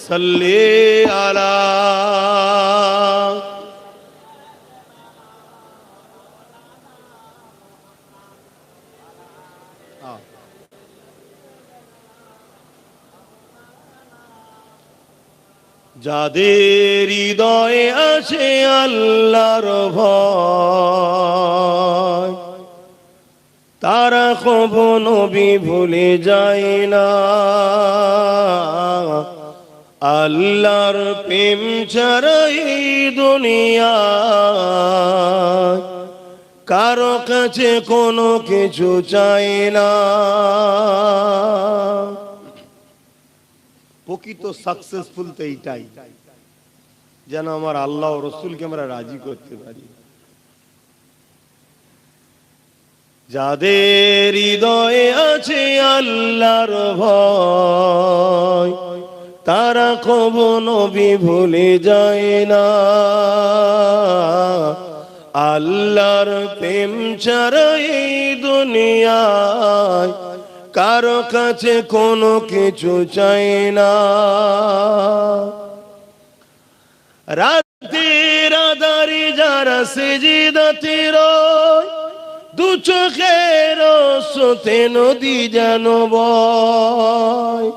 সাল্লি আলা যাদের হৃদয়ে আছে আল্লাহর ভয় তারা কখনো নবী ভুলে যায় না। আল্লাহর প্রেম ছাড়া এই দুনিয়ায় কারো কাছে কোনো কিছু চাই না। প্রকৃত সাকসেসফুল তো এইটাই, যেন আমার আল্লাহ ও রসুলকে আমরা রাজি করতে পারি। যাদের হৃদয়ে আছে আল্লাহর ভয় তারা কখনো নবী ভুলে যায় না। আল্লাহর প্রেম ছাড়া এই দুনিয়ায় কারো কাছে কোনো কিছু চাই না। রাতের আঁধারে যারা সিজদাতে রয় দু চোখের স্রোতে নদী যেন বয়।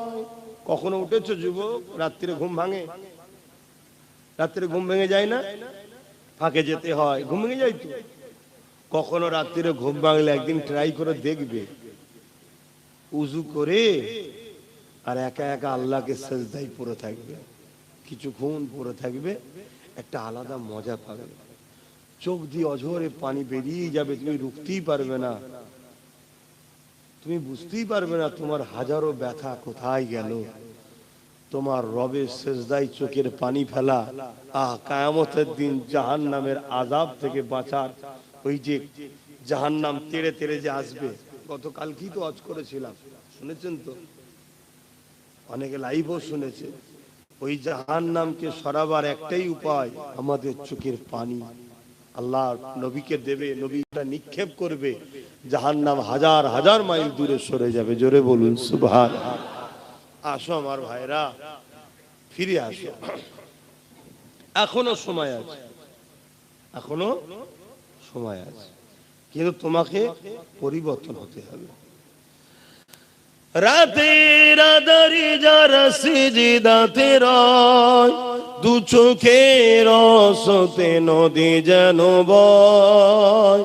কখনো উঠেছো যুবক? রাত্রে ঘুম ভাঙে? রাত্রে ঘুম ভেঙে যায় না? ফাঁকে যেতে হয়, ঘুম ভেঙে যায় তো। কখনো রাত্রে ঘুম ভাঙলে একদিন ট্রাই করে দেখবে, উজু করে আর একা একা আল্লাহকে সেজদায় পড়ে থাকবে, কিছুক্ষণ পড়ে থাকবে, একটা আলাদা মজা পাবে। চোখ দিয়ে অঝরে পানি বেরিয়ে যাবে, তুমি রুখতেই পারবে না, তুমি বুঝতেই পারবে না তোমার হাজারো ব্যথা কোথায় গেল। তোমার রবের সেজদায় চোখের পানি ফেলা, কিয়ামতের দিন জাহান্নামের আযাব থেকে বাঁচার ওই যে জাহান্নাম তেড়ে তেড়ে যে আসবে। গতকালকেই তো ওয়াজ করেছিলাম, শুনেছেন তো? অনেকে লাইভও শুনেছে। ওই জাহান্নামকে সরাবার একটাই উপায়, আমাদের চোখের পানি আল্লাহ নবীকে দেবে, নবীটা নিক্ষেপ করবে, জাহান্নাম হাজার হাজার মাইল দূরে সরে যাবে। জোরে বলুন সুবহানাল্লাহ। আসো আমার ভাইরা, ফিরে আসো, এখনো সময় আছে, এখনো সময় আছে, কিন্তু তোমাকে পরিবর্তন হতে হবে। রাতের আঁধারে যারা সিজদাতে রয় দু চোখের স্রোতে নদী যেন বয়।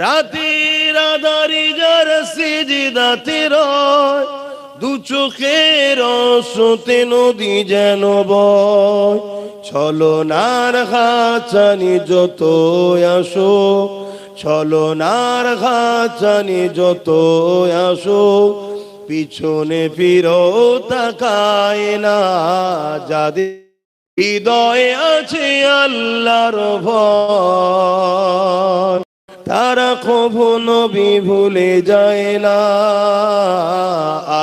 রাতের আঁধারে যারা সিজদাতে রয় দু চোখের স্রোতে নদী যেন বয়। ছলনার খাঁচানি যত আসো, ছলনার খাঁচানি যত আসো, পিছনে ফিরো তাকায় না। যাদের হৃদয়ে আছে আল্লাহর ভয় তারা কখনো নবী ভুলে যায় না।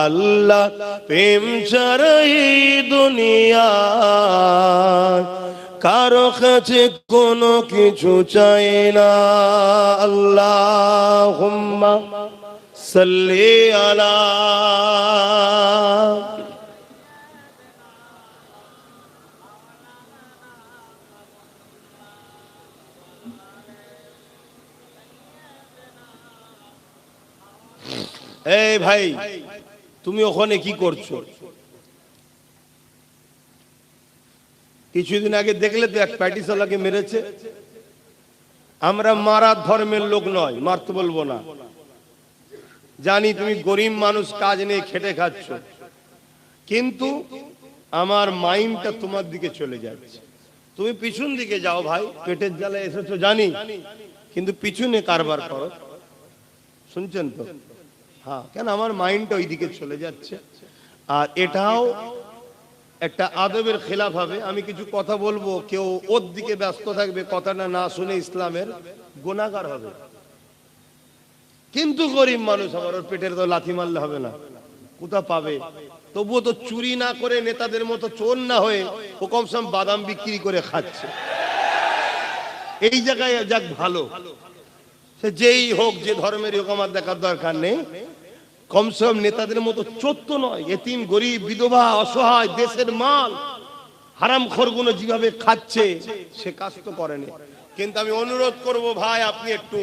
আল্লাহ প্রেম ছাড়া এই দুনিয়ায় কারো কাছে কোনো কিছু চাই না। আল্লাহুম্মা সাল্লি আলা। এই ভাই, তুমি ওখানে কি করছো? কিছুদিন আগে দেখলে তো এক প্যাটিসালাকে মেরেছে। আমরা মারা ধর্মের লোক নয়, মারতে বলবো না। জানি তুমি গরিব মানুষ, কাজ নেই, খেটে খাচ্ছ, কিন্তু আমার মাইন্ডটা তোমার দিকে চলে যাচ্ছে। তুমি পিছন দিকে যাও ভাই, পেটের জ্বালায় এসেছো জানি, কিন্তু পিছনে কারবার করো। শুনছেন তো? হ্যাঁ, কেন আমার মাইন্ডটা ওই দিকে চলে যাচ্ছে। আর এটাও একটা আদবের খেলাফ হবে। আমি কিছু কথা বলবো, কেউ ওর দিকে ব্যস্ত থাকবে, কথাটা না শুনে ইসলামের গুনাহগার হবে। কিন্তু গরিব মানুষ, আমার ওর পেটের তো লাথি মারলে হবে না, কোথা পাবে? তবুও তো চুরি না করে, নেতাদের মতো চোর না হয়ে ও কমসম বাদাম বিক্রি করে খাচ্ছে। এই জায়গায় যাক ভালো, সে যেই হোক, যে ধর্মের হোক, আমার দেখার দরকার নেই। কমসে কম নেতাদের মতো চোর তো নয়, এতিম গরিব বিধবা অসহায় দেশের মাল হারামখোরগুলো যেভাবে খাচ্ছে সে কাজ তো করেনি। কিন্তু আমি অনুরোধ করব ভাই আপনি একটু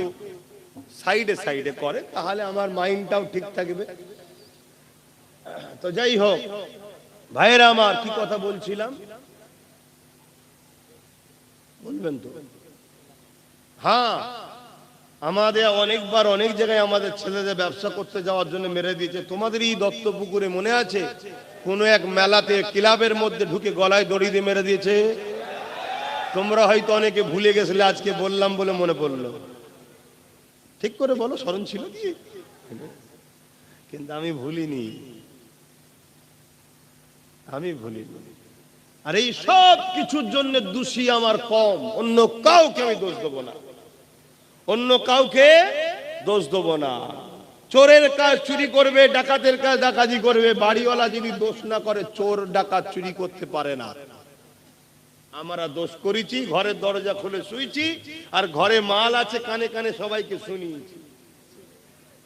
সাইডে সাইডে করেন, তাহলে আমার মাইন্ডটাও ঠিক থাকবে। তো যাই হোক ভাইয়েরা আমার, কি কথা বলছিলাম বলবেন তো? হ্যাঁ, আমাদের অনেকবার অনেক জায়গায় আমাদের ছেলেদের ব্যবসা করতে যাওয়ার জন্য মেরে দিয়েছে। তোমাদের এই দত্তপুকুরে মনে আছে কোন এক মেলাতে ক্লাবের মধ্যে ঢুকে গলায় দড়ি দিয়ে মেরে দিয়েছে? তোমরা হয়তো অনেকে ভুলে গেছিলে, আজকে বললাম বলে মনে পড়লো। ঠিক করে বলো, স্মরণ ছিল কি? কিন্তু আমি ভুলিনি, আমি ভুলিনি। আর এই সব কিছুর জন্য দোষী আমার কম, অন্য কাউকে আমি দোষ দেবো না, অন্য কাউকে দোষ দেবো না। চোরের কাজ চুরি করবে, ডাকাতের কাজ ডাকাতি করবে, বাড়িওয়ালা যদি দোষ না করে চোর ডাকাত চুরি করতে পারে না। আমরা দোষ করেছি, ঘরের দরজা খুলে শুয়েছি, আর ঘরে মাল আছে কানে কানে সবাইকে শুনিয়েছি।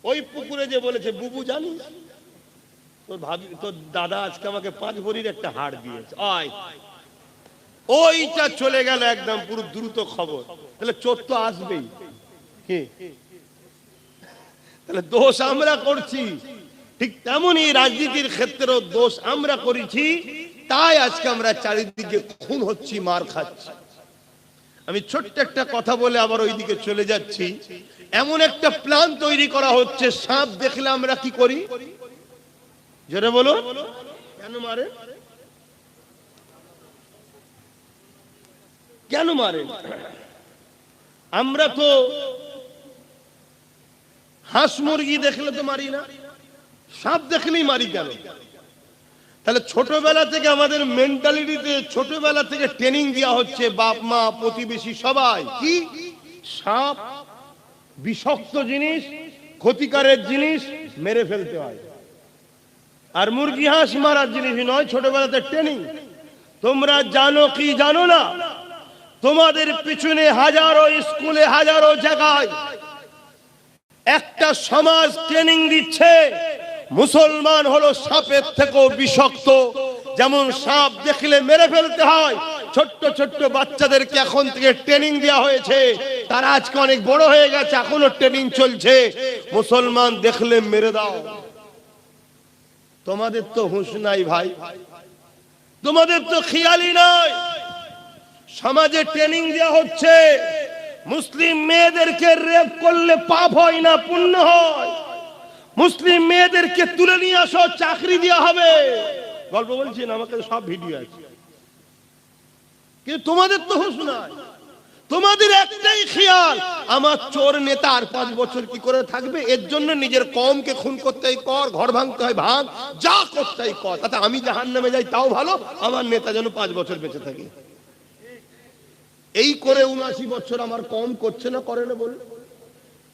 ওই পুকুরে যে বলেছে বুবু জানিস তোর ভাবি তোর দাদা আজকে আমাকে 5 ভরির একটা হাড় দিয়েছে, ওইটা চলে গেল একদম পুরো দ্রুত খবর। তাহলে চোর তো আসবেই, তাহলে দোষ আমরা করছি। ঠিক তেমনই রাজনীতির ক্ষেত্রেও দোষ আমরা করেছি, তাই আজকে আমরা চারিদিকে খুন হচ্ছি, মার খাচ্ছি। আমি ছোট্ট একটা কথা বলে আবার ওইদিকে চলে যাচ্ছি। এমন একটা প্ল্যান তৈরি করা হচ্ছে, সাপ দেখলে আমরা কি করি? জোরে বলো, কেন মারে? কেন মারে? আমরা তো হাঁস মুরগি দেখলে তো মারি না, সাপ দেখলেই মারি কেন? তাহলে ছোটবেলা থেকে আমাদের মেন্টালিটিতে ছোটবেলা থেকে ট্রেনিং দেওয়া হচ্ছে, বাপ মা প্রতিবেশী সবাই, কি সাপ বিষাক্ত জিনিস, ক্ষতিকারের জিনিস, মেরে ফেলতে হয়। আর মুরগি হাঁস মারার জিনিস নয়, ছোটবেলাতে ট্রেনিং। তোমরা জানো কি জানো না, তোমাদের পিছনে হাজারো স্কুলে হাজারো জায়গায় একটা সমাজ ট্রেনিং দিচ্ছে, মুসলমান হলো সাপের থেকেও বিষাক্ত। যেমন সাপ দেখলে মেরে ফেলতে হয়, ছোট্ট ছোট্ট বাচ্চাদেরকে এখন থেকে ট্রেনিং দেওয়া হয়েছে। তারা আজকে অনেক বড় হয়ে গেছে, এখনো ট্রেনিং চলছে, মুসলমান দেখলে মেরে দাও। তোমাদের তো হুঁশ নাই ভাই, তোমাদের তো খেয়ালই নাই। সমাজে ট্রেনিং দেওয়া হচ্ছে, মুসলিম মেয়েদেরকে রেপ করলে পাপ হয় না, পুণ্য হয়। মুসলিম মেয়েদেরকে তুলে নিয়ে আসো, চাকরি দেওয়া হবে। গল্প বলছি না, আমাকে সব ভিডিও আছে। কিন্তু তোমাদের তো হুঁশ নাই, তোমাদের একটাই খেয়াল, আমার চোর নেতা আর 5 বছর কি করে থাকবে, এর জন্য নিজের কমকে খুন করতে হয় কর, ঘর ভাঙতে হয় ভাঙ, যা করতে হয় কর, তাতে আমি জাহান্নামে যাই তাও ভালো, আমার নেতা যেন 5 বছর বেঁচে থাকে। এই করে 79 বছর আমার কম করছে না, করে না বল?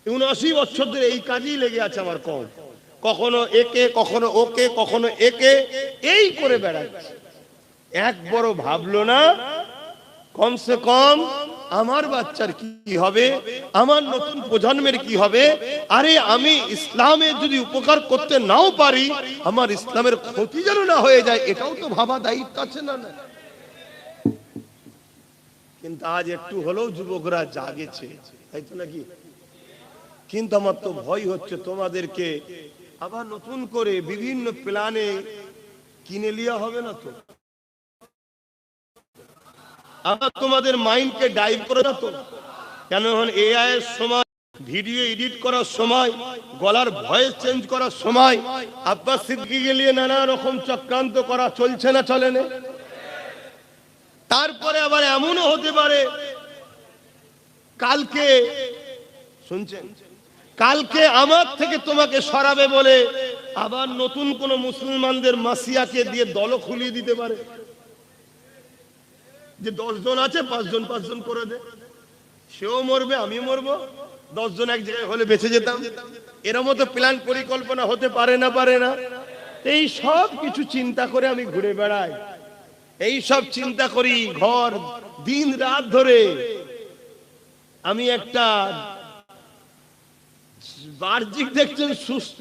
79 বছর ধরে এই কাজেই লেগে আছে আমার কম, কখনো একে কখনো ওকে কখনো একে, এই করে বেড়াচ্ছে। একবারও ভাবলো না কমসে কম আমার বাচ্চার কি হবে, আমার নতুন প্রজন্মের কি হবে। আরে আমি ইসলামের যদি উপকার করতে নাও পারি, আমার ইসলামের ক্ষতি যেন না হয়ে যায়, এটাও তো ভাবা দায়িত্ব আছে না? না, কিন্তু আজ একটু হলেও যুবকরা জাগেছে, তাই তো নাকি? কিন্তু আমার তো ভয় হচ্ছে তোমাদেরকে আবার নতুন করে বিভিন্ন প্ল্যানে কিনে লিয়া হবে না তো? আবার তোমাদের মাইন্ডকে ডাইভ করে না তো? কেন এখন এআই এর সময়, ভিডিও এডিট করার সময়, গলার ভয়েস চেঞ্জ করার সময় আব্বাস সিদ্দিকীকে নিয়ে নানা রকম চক্রান্ত করা চলছে না, চলে না? তারপরে আবার এমনও হতে পারে কালকে, শুনছেন, কালকে আমার থেকে তোমাকে সরাবে বলে আবার নতুন কোন মুসলমানদের মাসিয়াকে দিয়ে দল খুলিয়ে দিতে পারে, যে 10 জন আছে 5 জন 5 জন করে দে, সেও মরবে আমিও মরবো, 10 জন এক জায়গায় হলে বেঁচে যেতাম। এর মতো প্ল্যান পরিকল্পনা হতে পারে না? পারে না? এই সব কিছু চিন্তা করে আমি ঘুরে বেড়াই, এই সব চিন্তা করি ঘর দিন রাত ধরে। আমি একটা বাহ্যিক দেখছেন সুস্থ,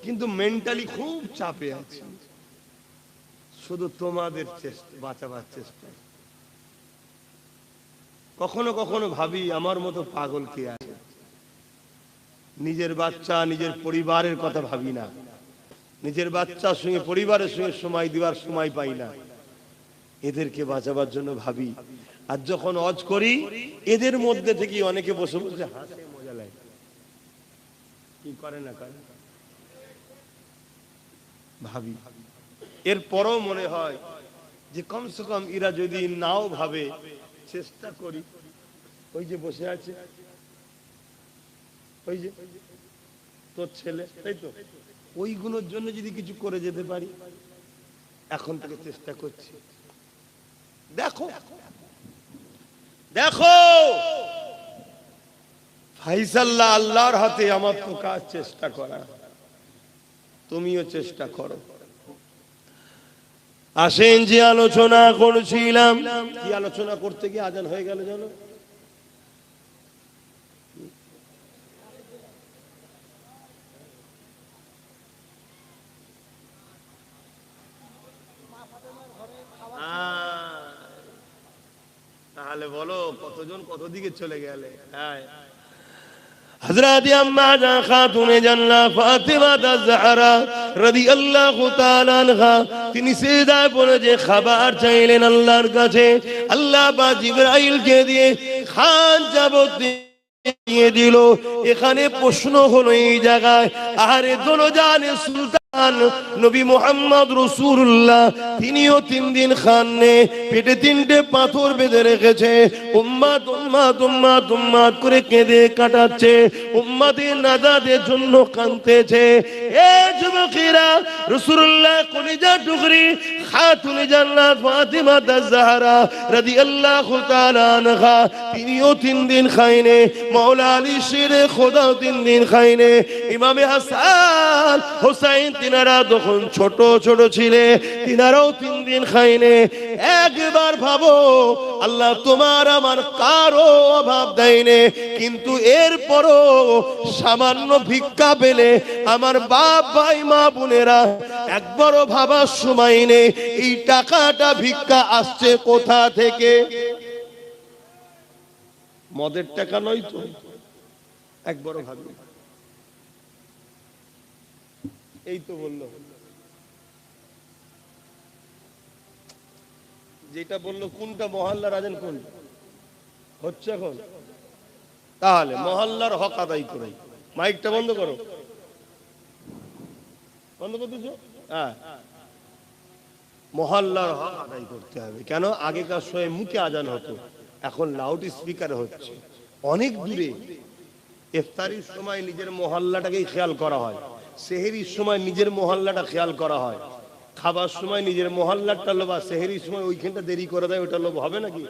কিন্তু মেন্টালি খুব চাপে আছি, শুধু তোমাদের চেষ্টা, বাঁচাবার চেষ্টা। কখনো কখনো ভাবি আমার মতো পাগল কে আছে, নিজের বাচ্চা নিজের পরিবারের কথা ভাবি না, নিজের বাচ্চার সঙ্গে পরিবারের সঙ্গে সময় দেওয়ার সময় পাই না, এদেরকে বাঁচাবার জন্য ভাবি। আর যখন হজ করি এদের মধ্যে থেকে অনেকে বসে বসে হাসে, মজা লাগে, কি করে না করে ভাবি। এরপরও মনে হয় যে কমসে কম এরা যদি নাও ভাবে, চেষ্টা করি। ওই যে বসে আছে, ওই যে তোর ছেলে, তাই তো, ওইগুলোর জন্য যদি কিছু করে যেতে পারি, এখন থেকে চেষ্টা করছি। দেখো দেখো ফাইসাল্লাহ আল্লাহর হাতে, আমার তো কাজ চেষ্টা করা, তুমিও চেষ্টা করো। আসেন যে আলোচনা করছিলাম, কি আলোচনা করতে গিয়ে আজান হয়ে গেল জানো? তাহলে বলো কতজন কত দিকে চলে গেলে। হ্যাঁ, হযরত আম্মা জান খাতুনে জান্নাত ফাতিমা আয-জাহরা রাদিয়াল্লাহু তাআলা আনহা, তিনি সিজদায় পড়ে যে খাবার চাইলেন আল্লাহর কাছে, আল্লাহ বা জিবরাইলকে দিয়ে খান যাবত দিয়ে দিল। এখানে প্রশ্ন হলো এই জায়গায়, আরে দোলজানে সুলতান নবী মুহাম্মদ রাসূলুল্লাহ, তিনিও 3 দিন খাননে পেটে 3টে পাথর বেঁধে রেখেছে, উম্মত উম্মত উম্মত উম্মত করে কেঁদে কাটাচ্ছে, উম্মতের নাজাতের জন্য কাঁদতেছে। এ যুবকেরা, রাসূলুল্লাহ কলিজা টুকরি খাতুনে জান্নাত ফাতিমা আয-জাহরা রাদিয়াল্লাহু তাআলা আনহা, তিনিও 3 দিন খায়নি, মাওলা আলী শেরে খোদা 3 দিন খায়নি, ইমামে হাসান হোসেন তিনারা তখন ছোট ছোট ছিলে, তিনারাও 3 দিন খায়নি। একবার ভাবো, আল্লাহ তোমার আমার কারো অভাব দেয়নি, কিন্তু এরপরও সামান্য ভিক্ষা পেলে আমার বাপ ভাই মা বোনেরা একবারও ভাবার সময় নেই এই টাকাটা ভিক্ষা আসছে কোথা থেকে। মদের টাকা নয় তো, একবারও ভাবি। এই তো বললো, যেটা বললো কোনটা মহল্লার আজান কোন হচ্ছে এখন, তাহলে মহল্লার হক আদায় করে। মাইকটা বন্ধ করো, বন্ধ করতেছো। হ্যাঁ, মহল্লার হক আদায় করতে হবে। কেন? আগেকার সময় মুখে আজান হতো, এখন লাউড স্পিকার হচ্ছে অনেক দূরে। ইফতারির সময় নিজের মহল্লাটাকেই খেয়াল করা হয়, সেহরির সময় নিজের মহল্লাটা খেয়াল করা হয়, খাবার সময় নিজের মহল্লাটা লোভ, আর সেহরির সময় ওইখানটা দেরি করে দেয়, ওইটা লোভ হবে নাকি?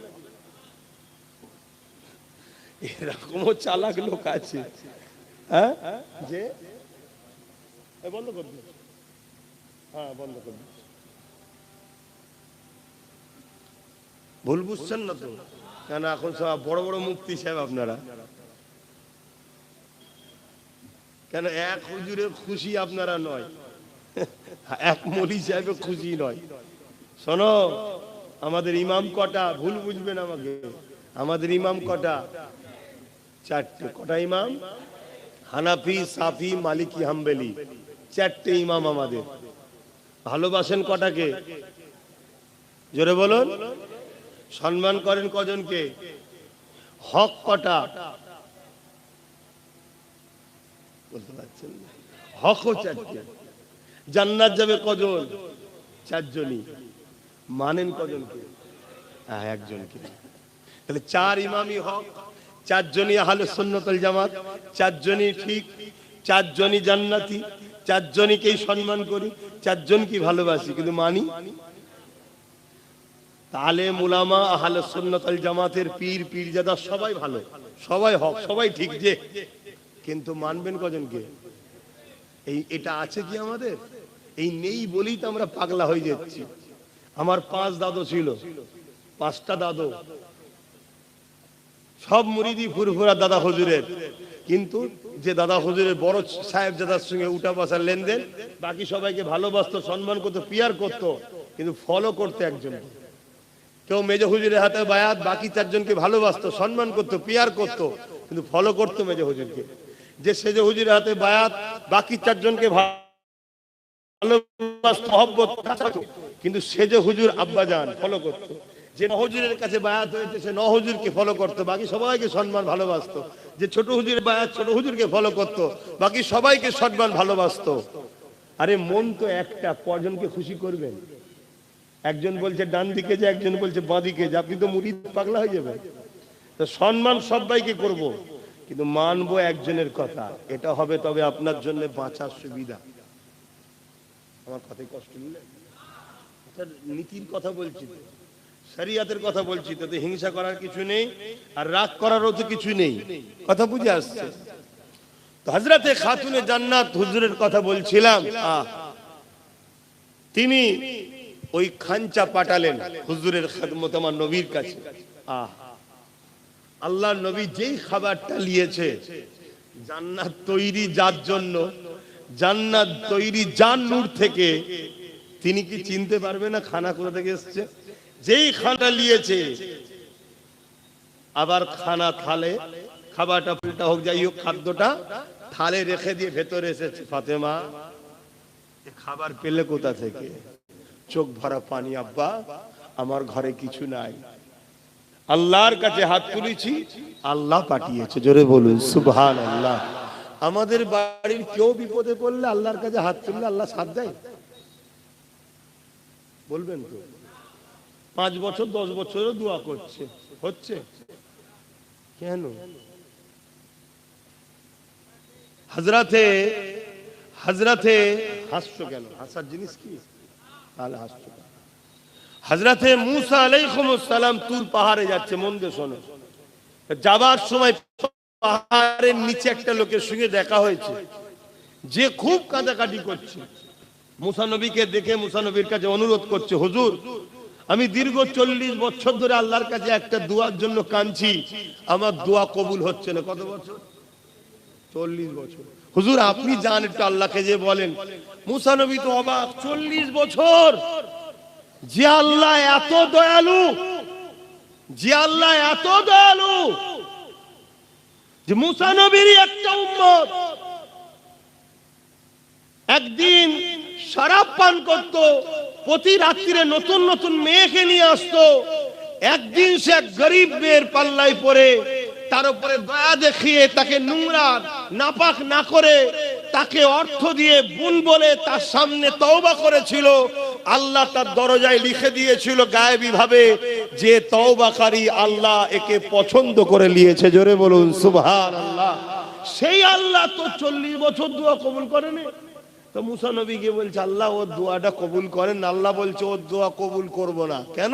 এরকমও চালাক লোক আছে। হ্যাঁ, যে বন্ধ করে দিন, হ্যাঁ বন্ধ করে দিন। ভুল বুঝছেন না তো? কেন এখন সব বড় বড় মুফতি সাহেব আপনারা, কেন এক হুজুরের খুশি আপনারা নয়, এক মৌলী সাহেবের খুশি নয়। শোনো, আমাদের ইমাম কটা? ভুল বুঝবেন আমাকে, আমাদের ইমাম কটা? 4টে। কটা ইমাম? হানাফি, সাফি, মালিকি, হাম্বলি, 4টে ইমাম আমাদের। ভালোবাসেন কটাকে? জোরে বলুন। সম্মান করেন কজনকে? হক কটা? বলতে পারছেন না? হকও 4টে। জান্নাত যাবে কজন? 4 জনই। মানেন কজনকে? হ্যাঁ, একজনকে। তাহলে 4 ইমামই হক, 4 জনই আহলে সুন্নাত ওয়াল জামাত, 4 জনই ঠিক, 4 জনই জান্নাতি, 4 জনকেই সম্মান করি, 4 জনকে ভালোবাসি, কিন্তু মানি? আলেম উলামা আহলে সুন্নাত ওয়াল জামাতের পীর পীরজাদা সবাই ভালো, সবাই হক, সবাই ঠিক, যে কিন্তু মানবেন কজনকে? এটা আছে কি আমাদের? এই নেই বলেই তো আমরা পাগলা হয়ে যাচ্ছি। আমার 5 দাদু ছিল, 5টা দাদু, সব মুরিদি ফুরফুরা দাদা হুজুরের, কিন্তু যে দাদা হুজুরের বড় সাহেব দাদার সঙ্গে উঠা বসার লেনদেন, বাকি সবাইকে ভালোবাসতো, সম্মান করতো, পিয়ার করতো, কিন্তু ফলো করতে একজন। কেউ মেজ হুজুরের হাতে বায়াত, বাকি চারজনকে ভালোবাসতো, সম্মান করতো, পিয়ার করতো, কিন্তু ফলো করতো মেজ হুজুরকে। যে সেজ হুজুরের হাতে বায়াত, বাকি চারজনকে ভালোবাসতো, মহব্বত, কিন্তু সেজ হুজুর আব্বাজান ফলো করতো। যে হুজুরের কাছে বায়াত হয়েছে সে হুজুরকে ফলো করতো, বাকি সবাইকে সম্মান ভালোবাসতো। যে ছোট হুজুরের বায়াত, ছোট হুজুরকে ফলো করতো, বাকি সবাইকে সম্মান ভালোবাসতো। আরে মন তো একটা, কজনকে খুশি করবেন? একজন বলছে ডান দিকে যে, একজন বলছে বাঁ দিকে যে, আপনি তো মুরিদ পাগলা হয়ে যাবেন। তো সম্মান সবাইকে করব, কিন্তু মানবো একজনের কথা, এটা হবে তবে আপনার জন্য বাঁচার সুবিধা। আমার কথায় কষ্ট নিলে? নীতির কথা বলছি, শরিয়াতের কথা বলছি, তাতে হিংসা করার কিছু নেই, আর রাগ করারও তো কিছু নেই। কথা বুঝে আসছে তো? হযরতে খাতুনে জান্নাত হুজুরের কথা বলছিলাম। তিনি ওই খাঞ্চা পাঠালেন হুজুরের খেদমত আমার নবীর কাছে। আল্লাহর নবী যেই খাবারটা নিয়েছে, জান্নাত তৈরি যার জন্য, জান্নাত তৈরি যার নূর থেকে, তিনি কি চিনতে পারবে না খানা কোথা থেকে এসছে? যেই খানাটা নিয়েছে, আবার খানা থালে, খাবারটা পাল্টা হোক যাই হোক, খাদ্যটা থালে রেখে দিয়ে ভেতরে এসেছে, ফাতেমা খাবার পেলে কোথা থেকে? চোখ ভরা পানি, আব্বা আমার ঘরে কিছু নাই, আল্লাহর কাছে হাত তুলেছি, আল্লাহ পাঠিয়েছে। জোরে বলুন সুবহানাল্লাহ। আমাদের বাড়ির কেউ বিপদে পড়লে আল্লাহর কাছে হাত তুললে আল্লাহ সাথ দেয়? বলবেন তো? 5 বছর 10 বছরও দোয়া করছে, হচ্ছে কেন? হযরতে হাসছো কেন? হাসার জিনিস কি? তাহলে হাসছো। হযরতে মুসা আলাইহিস সালাম তুর পাহাড়ে যাচ্ছে, মন দিয়ে শোনো। যাবার সময় পাহাড়ের নিচে একটা লোকের সঙ্গে দেখা হয়েছে, যে খুব কাঁদাকাটি করছে। মুসা নবীকে দেখে মুসা নবীর কাছে অনুরোধ করছে, হুজুর আমি দীর্ঘ 40 বছর ধরে আল্লাহর কাছে একটা দোয়ার জন্য কাঁদছি, আমার দোয়া কবুল হচ্ছে না। কত বছর? 40 বছর। হুজুর আপনি যান একটু আল্লাহকে যে বলেন। মুসা নবী তো অবাক, 40 বছর! যে আল্লাহ এত দয়ালু, যে আল্লাহ এত দয়ালু, যে মুসা নবীরই একটা উম্মত একদিন শরাব পান করত, প্রতি রাত্রিরে নতুন নতুন মেয়েকে নিয়ে আসতো, একদিন সে গরিব মেয়ের পাল্লায় পড়ে তার উপরে দয়া দেখিয়ে তাকে নোংরা নাপাক না করে তাকে অর্থ দিয়ে বোন বলে তার সামনে তওবা করেছিল। আল্লাহ তার দরজায় লিখে দিয়েছিল গায়েবী ভাবে যে তওবাকারী, আল্লাহ একে পছন্দ করে নিয়েছে। জোরে বলুন সুবহানাল্লাহ। সেই আল্লাহ তো 40 বছর দোয়া কবুল করেনি। তো মুসা নবীকে বলছে আল্লাহ ওর দোয়াটা কবুল করেন। আল্লাহ বলছে ওর দোয়া কবুল করব না। কেন?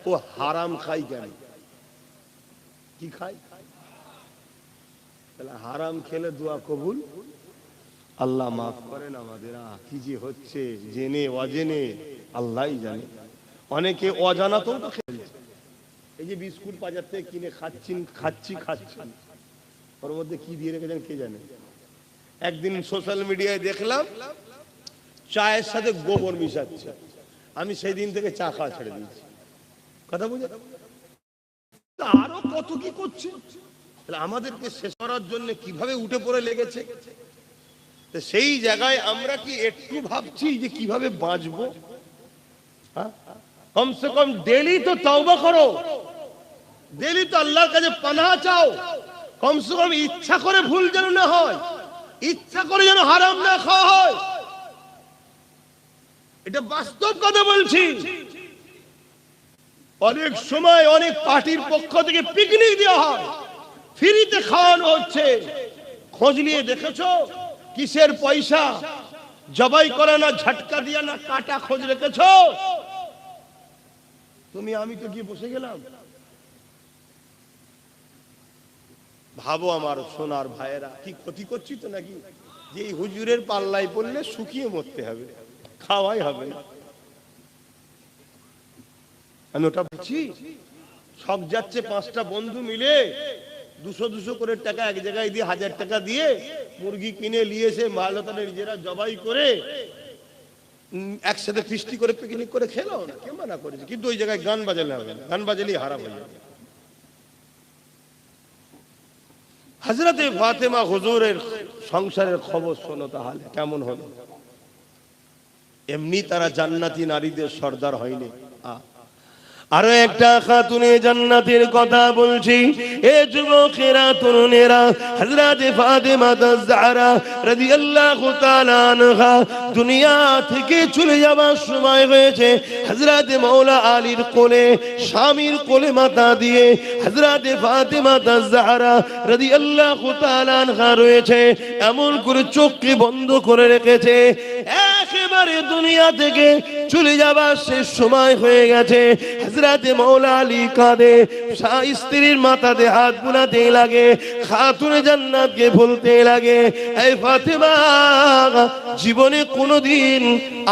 ও হারাম খাই। কেন? কি খায়? তাহলে হারাম খেলে দোয়া কবুল? আল্লাহ মাফ করেন আমাদের। কি যে হচ্ছে জেনে অজেনে আল্লাহই জানে। অনেকে অজানাতেও তো খেলছে। এই যে বিস্কুট বাজার থেকে কিনে খাচ্ছি, ওর মধ্যে কি দিয়ে রেখেছেন কে জানে। একদিন সোশ্যাল মিডিয়ায় দেখলাম চায়ের সাথে গোবর মিশাচ্ছে। আমি সেই দিন থেকে চা খাওয়া ছেড়ে দিয়েছি। কথা বুঝে? আরো কত কি করছে। আমাদেরকে শেষ করার জন্য কিভাবে উঠে পড়ে লেগেছে। সেই জায়গায় আমরা কি একটু ভাবছি যে কিভাবে বাঁচবো? কমসে কম ডেলি তো তওবা করো, ডেলি তো আল্লাহর কাছে পানাহ চাও। কমসে কম ইচ্ছা করে ভুল যেন না হয়, ইচ্ছা করে যেন হারাম না খাওয়া হয়। এটা বাস্তব কথা বলছি। অনেক সময় অনেক পার্টির পক্ষ থেকে পিকনিক দেওয়া হয়, ফ্রিতে খাওয়ানো হচ্ছে। খোঁজ নিয়ে দেখেছো কিসের পয়সা? জবাই করে না, ঝটকা দিয়া না, কাটা খোঁজ রেখেছো? তুমি আমি তো গিয়ে বসে গেলাম। ভাবো আমার সোনার ভাইয়েরা, কি ক্ষতি করছি তো নাকি? যে এই হুজুরের পাল্লায় পড়লে শুকিয়ে মরতে হবে, খাওয়াই হবে না। আমি ওটা বলছি, শখ যাচ্ছে 5টা বন্ধু মিলে 200 করে টাকা এক জায়গায় দিয়ে 1000 টাকা দিয়ে মুরগি কিনে নিয়ে এসে মালতা নিজেরা জবাই করে একসাথে ফিস্টি করে পিকনিক করে খেলো না, কে মানা করেছে? কিন্তু ওই জায়গায় গান বাজালে হবে না, গান বাজালেই হারাম হয়ে যাবে। হযরতে ফাতেমা হুজুরের সংসারের খবর শোনো তাহলে কেমন হলো। এমনি তারা জান্নাতি নারীদের সর্দার হয়নি। আরো একটা খাতুনে জান্নাতের কথা বলছি। এ যুবকেরা, তরুণেরা, হযরত ফাতেমা আয-জাহরা রাদিয়াল্লাহু তাআলা আনহা দুনিয়া থেকে চলে যাওয়ার সময় হয়েছে। হযরত মাওলা আলীর কোলে, স্বামীর কোলে মাথা দিয়ে হযরত ফাতেমা আয-জাহরা রাদিয়াল্লাহু তাআলা আনহা রয়েছে। এমন করে চোখকে বন্ধ করে রেখেছে, একেবারে দুনিয়া থেকে চলে যাবার শেষ সময় হয়ে গেছে। হযরতে মাওলা আলী কাঁদে, স্ত্রীর মাথাতে হাত বুলাতে লাগে, খাতুনে জান্নাতকে বলতে লাগে, এই ফাতেমা, জীবনে কোনোদিন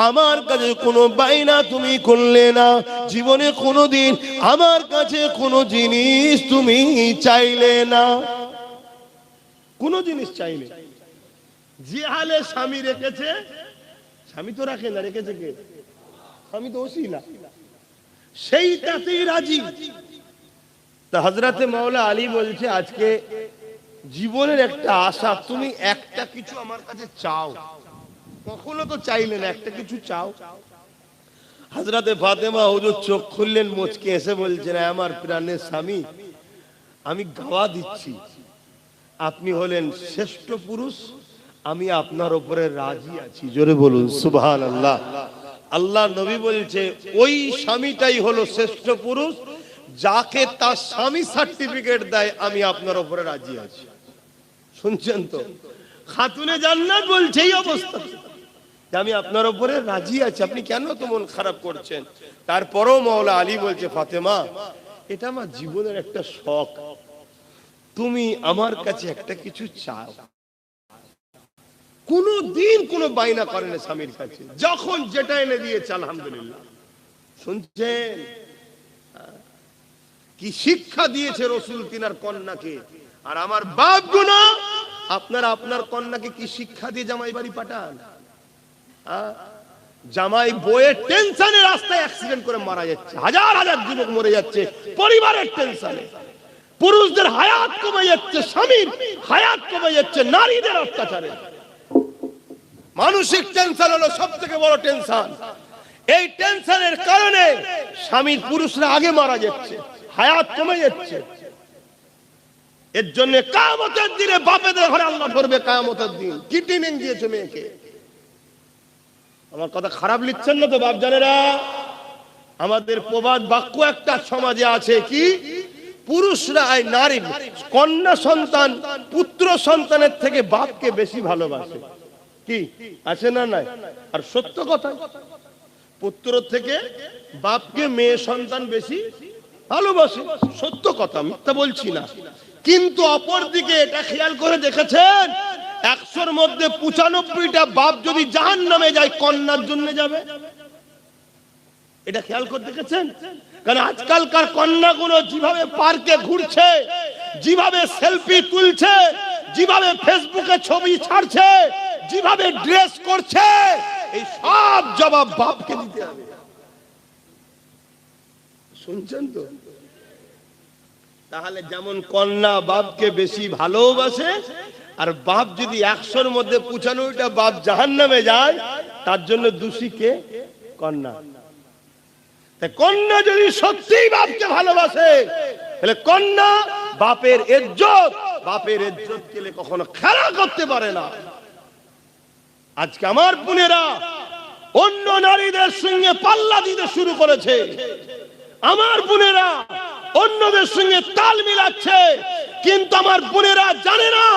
আমার কাছে কোনো বাইনা তুমি করলে না, জীবনে কোনোদিন আমার কাছে কোনো জিনিস তুমি চাইলে না, কোনো জিনিস চাইলে। যে হালে স্বামী রেখেছে, স্বামী তো রাখে না, রেখেছে কে? স্বামী তো ওসিলা, সেইটাতেই রাজি। তা হযরতে মাওলা আলী বলছে, আজকে জীবনের একটা আশা, তুমি একটা কিছু আমার কাছে চাও, কখনো তো চাইলে না, একটা কিছু চাও। হযরতে ফাতেমা হুজুর চোখ খুললেন, মুচকে এসে বলছেন, আমার প্রাণের স্বামী, আমি গাওয়া দিচ্ছি, আপনি হলেন শ্রেষ্ঠ পুরুষ, আমি আপনার উপরে রাজি আছি। জোরে বলুন সুবহানাল্লাহ। আল্লাহ নবী বলছে, ওই স্বামীটাই হলো শ্রেষ্ঠ পুরুষ যাকে তার স্বামী সার্টিফিকেট দেয়, আমি আপনার উপরে রাজি আছি। শুনছেন তো? খাতুনে জান্নাত বলছে এই অবস্থা, আমি আপনার উপরে রাজি আছি, আপনি কেন তো মন খারাপ করছেন? তারপরও মাওলা আলী বলছে, ফাতেমা, এটা আমার জীবনের একটা শখ, তুমি আমার কাছে একটা কিছু চাও। কোন দিন কোন বাইনা করেন স্বামীর কাছে, যখন যেটা এনে দিয়েছে আলহামদুলিল্লাহ। শুনছেন কি শিক্ষা দিয়েছে রসুল তিনার কন্যাকে? আর আমার বাপ গুনা, আপনারা আপনার কন্যাকে কি শিক্ষা দিয়ে জামাই বাড়ি পাঠান? জামাই বইয়ের টেনশনে রাস্তায় অ্যাক্সিডেন্ট করে মারা যাচ্ছে, হাজার হাজার যুবক মরে যাচ্ছে পরিবারের টেনশনে, পুরুষদের হায়াত কমে যাচ্ছে, স্বামীর হায়াত কমে যাচ্ছে নারীদের অত্যাচারে। মানসিক টেনশন হলো সব থেকে বড় টেনশন। এই টেনশনের কারণে স্বামীর পুরুষরা আগে মারা যাচ্ছে, হায়াত কমে যাচ্ছে। এর জন্য কিয়ামতের দিনে বাপেদের ঘরে আল্লাহ ধরবে। কিয়ামতের দিন কি ট্রেনিং দিয়েছে মেয়েকে? আমার কথা খারাপ লিখছেন না তো বাপ জানেরা? আমাদের প্রবাদ বাক্য একটা সমাজে আছে, কি পুরুষরা এই নারী কন্যা সন্তান, পুত্র সন্তানের থেকে বাপকে বেশি ভালোবাসে। কি আছে না নাই? আর সত্য কথা, পুত্র থেকে বাপকে মেয়ে সন্তান বেশি ভালোবাসে, সত্য কথা, মিথ্যা বলছি না। কিন্তু অপরদিকে এটা খেয়াল করে দেখেছেন, 100-র মধ্যে 95টা বাপ যদি জাহান্নামে যায়, কন্যার জন্য যাবে। এটা খেয়াল করে দেখেছেন? কারণ আজকালকার কন্যাগুলো যেভাবে পার্কে ঘুরছে, যেভাবে সেলফি তুলছে, যেভাবে ফেসবুকে ছবি ছাড়ছে, যেভাবে ড্রেস করছে, এই সব জবাব বাপকে দিতে হবে। শুনছেন তো? তাহলে যেমন কন্যা বাপকে বেশি ভালোবাসে, আর বাপ যদি 100-র মধ্যে 95টা বাপ জাহান্নামে যায়, তার জন্য দোষী কে? কন্যা। তাই কন্যা যদি সত্যিই বাপকে ভালোবাসে, তাহলে কন্যা বাপের ইজ্জত কেলে কখনো খেলা করতে পারে না। আজকে আমার বোনেরা অন্য নারীদের সঙ্গে পাল্লা দিতে শুরু করেছে, আমার বোনেরা অন্যদের সঙ্গে তাল মিলাচ্ছে। কিন্তু আমার বোনেরা জানে না,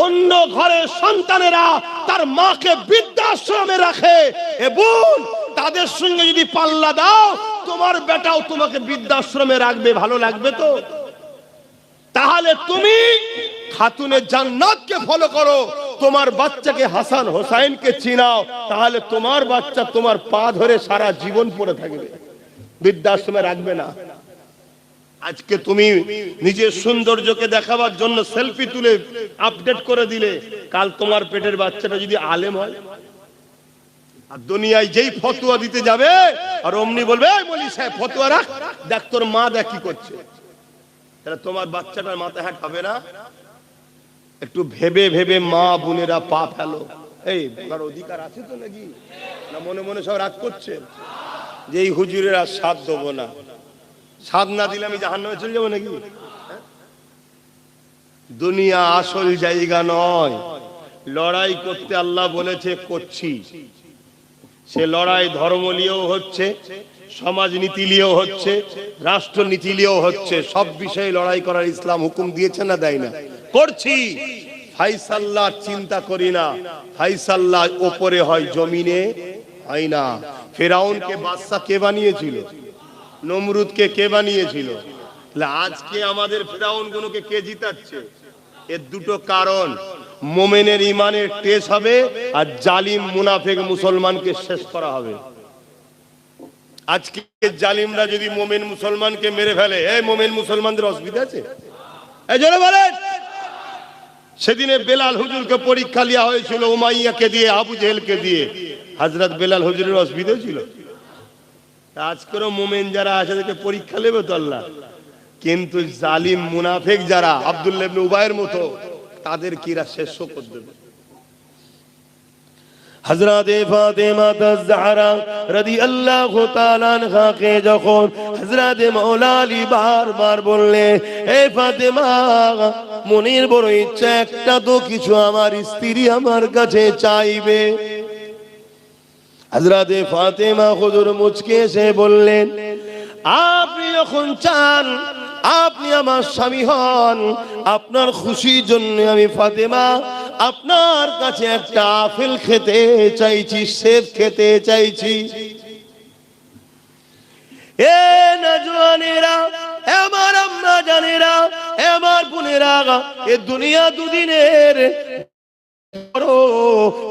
অন্য ঘরের সন্তানেরা তার মাকে বৃদ্ধাশ্রমে রাখে। এ বোন, তাদের সঙ্গে যদি পাল্লা দাও, তোমার বেটাও তোমাকে বৃদ্ধাশ্রমে রাখবে, ভালো লাগবে তো? তাহলে তুমি খাতুনে জান্নাতকে ফলো করো, তোমার বাচ্চাকে হাসান হোসাইনকে চিনাও, তাহলে তোমার বাচ্চা তোমার পা ধরে সারা জীবন পড়ে থাকবে, বৃদ্ধাশ্রমে রাখবে না। আজকে তুমি নিজের সৌন্দর্যকে দেখাবার জন্য সেলফি তুলে আপডেট করে দিলে, কাল তোমার পেটের বাচ্চাটা যদি আলেম হয় আর দুনিয়ায় যেই ফতোয়া দিতে যাবে আর অমনি বলবে এই বলি সাহেব ফতোয়া রাখ, দেখ তোর মা দেখ কি করছে, তাহলে তোমার বাচ্চাটার মাথায় হাত হবে না? একটু ভেবে ভেবে মা বোনেরা পা ফেলো। এই বলার অধিকার আছে তো নাকি? না মনে মনে সব রাগ করছে যে এই হুজুরের আর সাথ দেবো না, সাথ না দিলে আমি জাহান্নামে চলে যাবো নাকি? দুনিয়া আসল জায়গা নয়। লড়াই করতে আল্লাহ বলেছে করছি, সে লড়াই ধর্ম নিয়েও হচ্ছে, সমাজনীতি নিয়েও হচ্ছে, রাষ্ট্রনীতি নিয়েও হচ্ছে, সব বিষয়ে লড়াই করার ইসলাম হুকুম দিয়েছে না দেয় না? করছি। ফাইসাল্লাহ চিন্তা করি না, ফাইসাল্লাহ ওপরে হয় জমিনে হয় না। ফেরাউনকে বাদশা কে বানিয়েছিল? নমরুদকে কে বানিয়েছিল? আজকে আমাদের ফেরাউন গুলোকে কে জিতাচ্ছে? এর দুটো কারণ, মোমেনের ইমানের টেস্ট হবে আর জালিম মুনাফিক মুসলমানকে শেষ করা হবে। আজকে জালিমরা যদি মোমেন মুসলমানকে মেরে ফেলে, এই মোমেন মুসলমানদের অসুবিধা আছে? এই জন্য বলেন সেদিনে বেলাল হুজুরকে পরীক্ষা লিয়া হয়েছিল উমাইয়াকে দিয়ে, আবু জেহেলকে দিয়ে। হযরত বেলাল হুজুরের অসুবিধা ছিল? আজকেরও মোমেন যারা আছে তাদেরকে পরীক্ষা নেবে তো আল্লাহ, কিন্তু জালিম মুনাফিক যারা আব্দুল্লাহ ইবনে উবাইয়ের মতো, তাদের কিরা শেষ করে দেবে। হযরত ফাতেমা আয-জাহরা রাদিয়াল্লাহু তাআলা আনহাকে যখন হযরত মাওলা আলী বারবার বললেন, হে ফাতেমা মনের বড় ইচ্ছা একটা তো কিছু আমার স্ত্রী আমার কাছে চাইবে। হযরত ফাতেমা হুজুর মুচকে এসে বললেন, আপনি যখন চান আপনি আমার স্বামী হন, আপনার খুশির জন্য আমি ফাতেমা আপনার কাছে একটা আপেল খেতে চাইছি, সেব খেতে চাইছি। এ নজওয়ানেরা, আমার আম্মা জানেরা, আমার বোনেরা, এ দুনিয়া দুদিনের,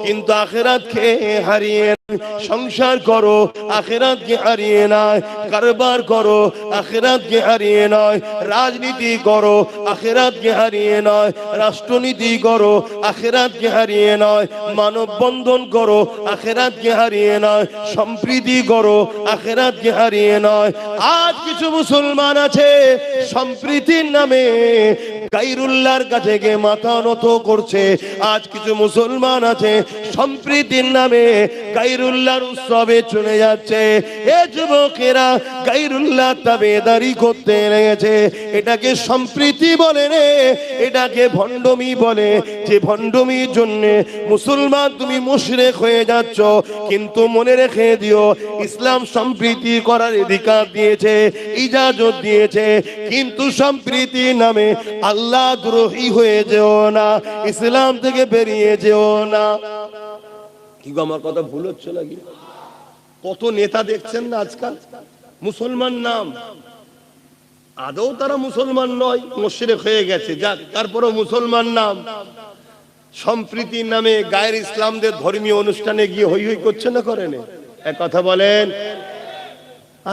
কিন্তু আখিরাতকে হারিয়ে সংসার করো, আখিরাতকে হারিয়ে নয়, কারবার করো, আখিরাতকে হারিয়ে নয়, রাজনীতি করো, আখিরাতকে হারিয়ে নয়, রাষ্ট্রনীতি করো, আখিরাতকে হারিয়ে নয়, মানববন্ধন করো, আখিরাতকে হারিয়ে নয়, সম্প্রীতি করো, আখিরাতকে হারিয়ে নয়। আজ কিছু মুসলমান আছে সম্প্রীতির নামে গায়রুল্লাহর কাছে গিয়ে মাথা নত করছে। আজ কিছু মুসলমান আছে সম্প্রীতির নামে গায়রুল্লাহর উৎসবে চলে যাচ্ছে। এ যুবকেরা গায়রুল্লাহ তাবেদারি করতে লেগেছে। এটাকে সম্প্রীতি বলে রে, এটাকে ভণ্ডমি বলে। যে ভণ্ডমির জন্য মুসলমান তুমি মুশরিক হয়ে যাচ্ছ। কিন্তু মনে রেখে দিও, ইসলাম সম্প্রীতি করার অধিকার দিয়েছে, ইজাজত দিয়েছে, কিন্তু সম্প্রীতির নামে আল্লাহ দ্রোহী হয়ে যেও না, ইসলাম থেকে বেরিয়ে যেও না। কি গো, আমার কথা ভুল হচ্ছে নাকি? কত নেতা দেখছেন না আজকাল মুসলমান নাম, আদৌ তারা মুসলমান নয়, মুশরিক হয়ে গেছে, যাক তারপরও মুসলমান নাম। সম্প্রীতির নামে গায়ের ইসলামদের ধর্মীয় অনুষ্ঠানে গিয়ে হই হই করছে না, করেন? এক কথা বলেন।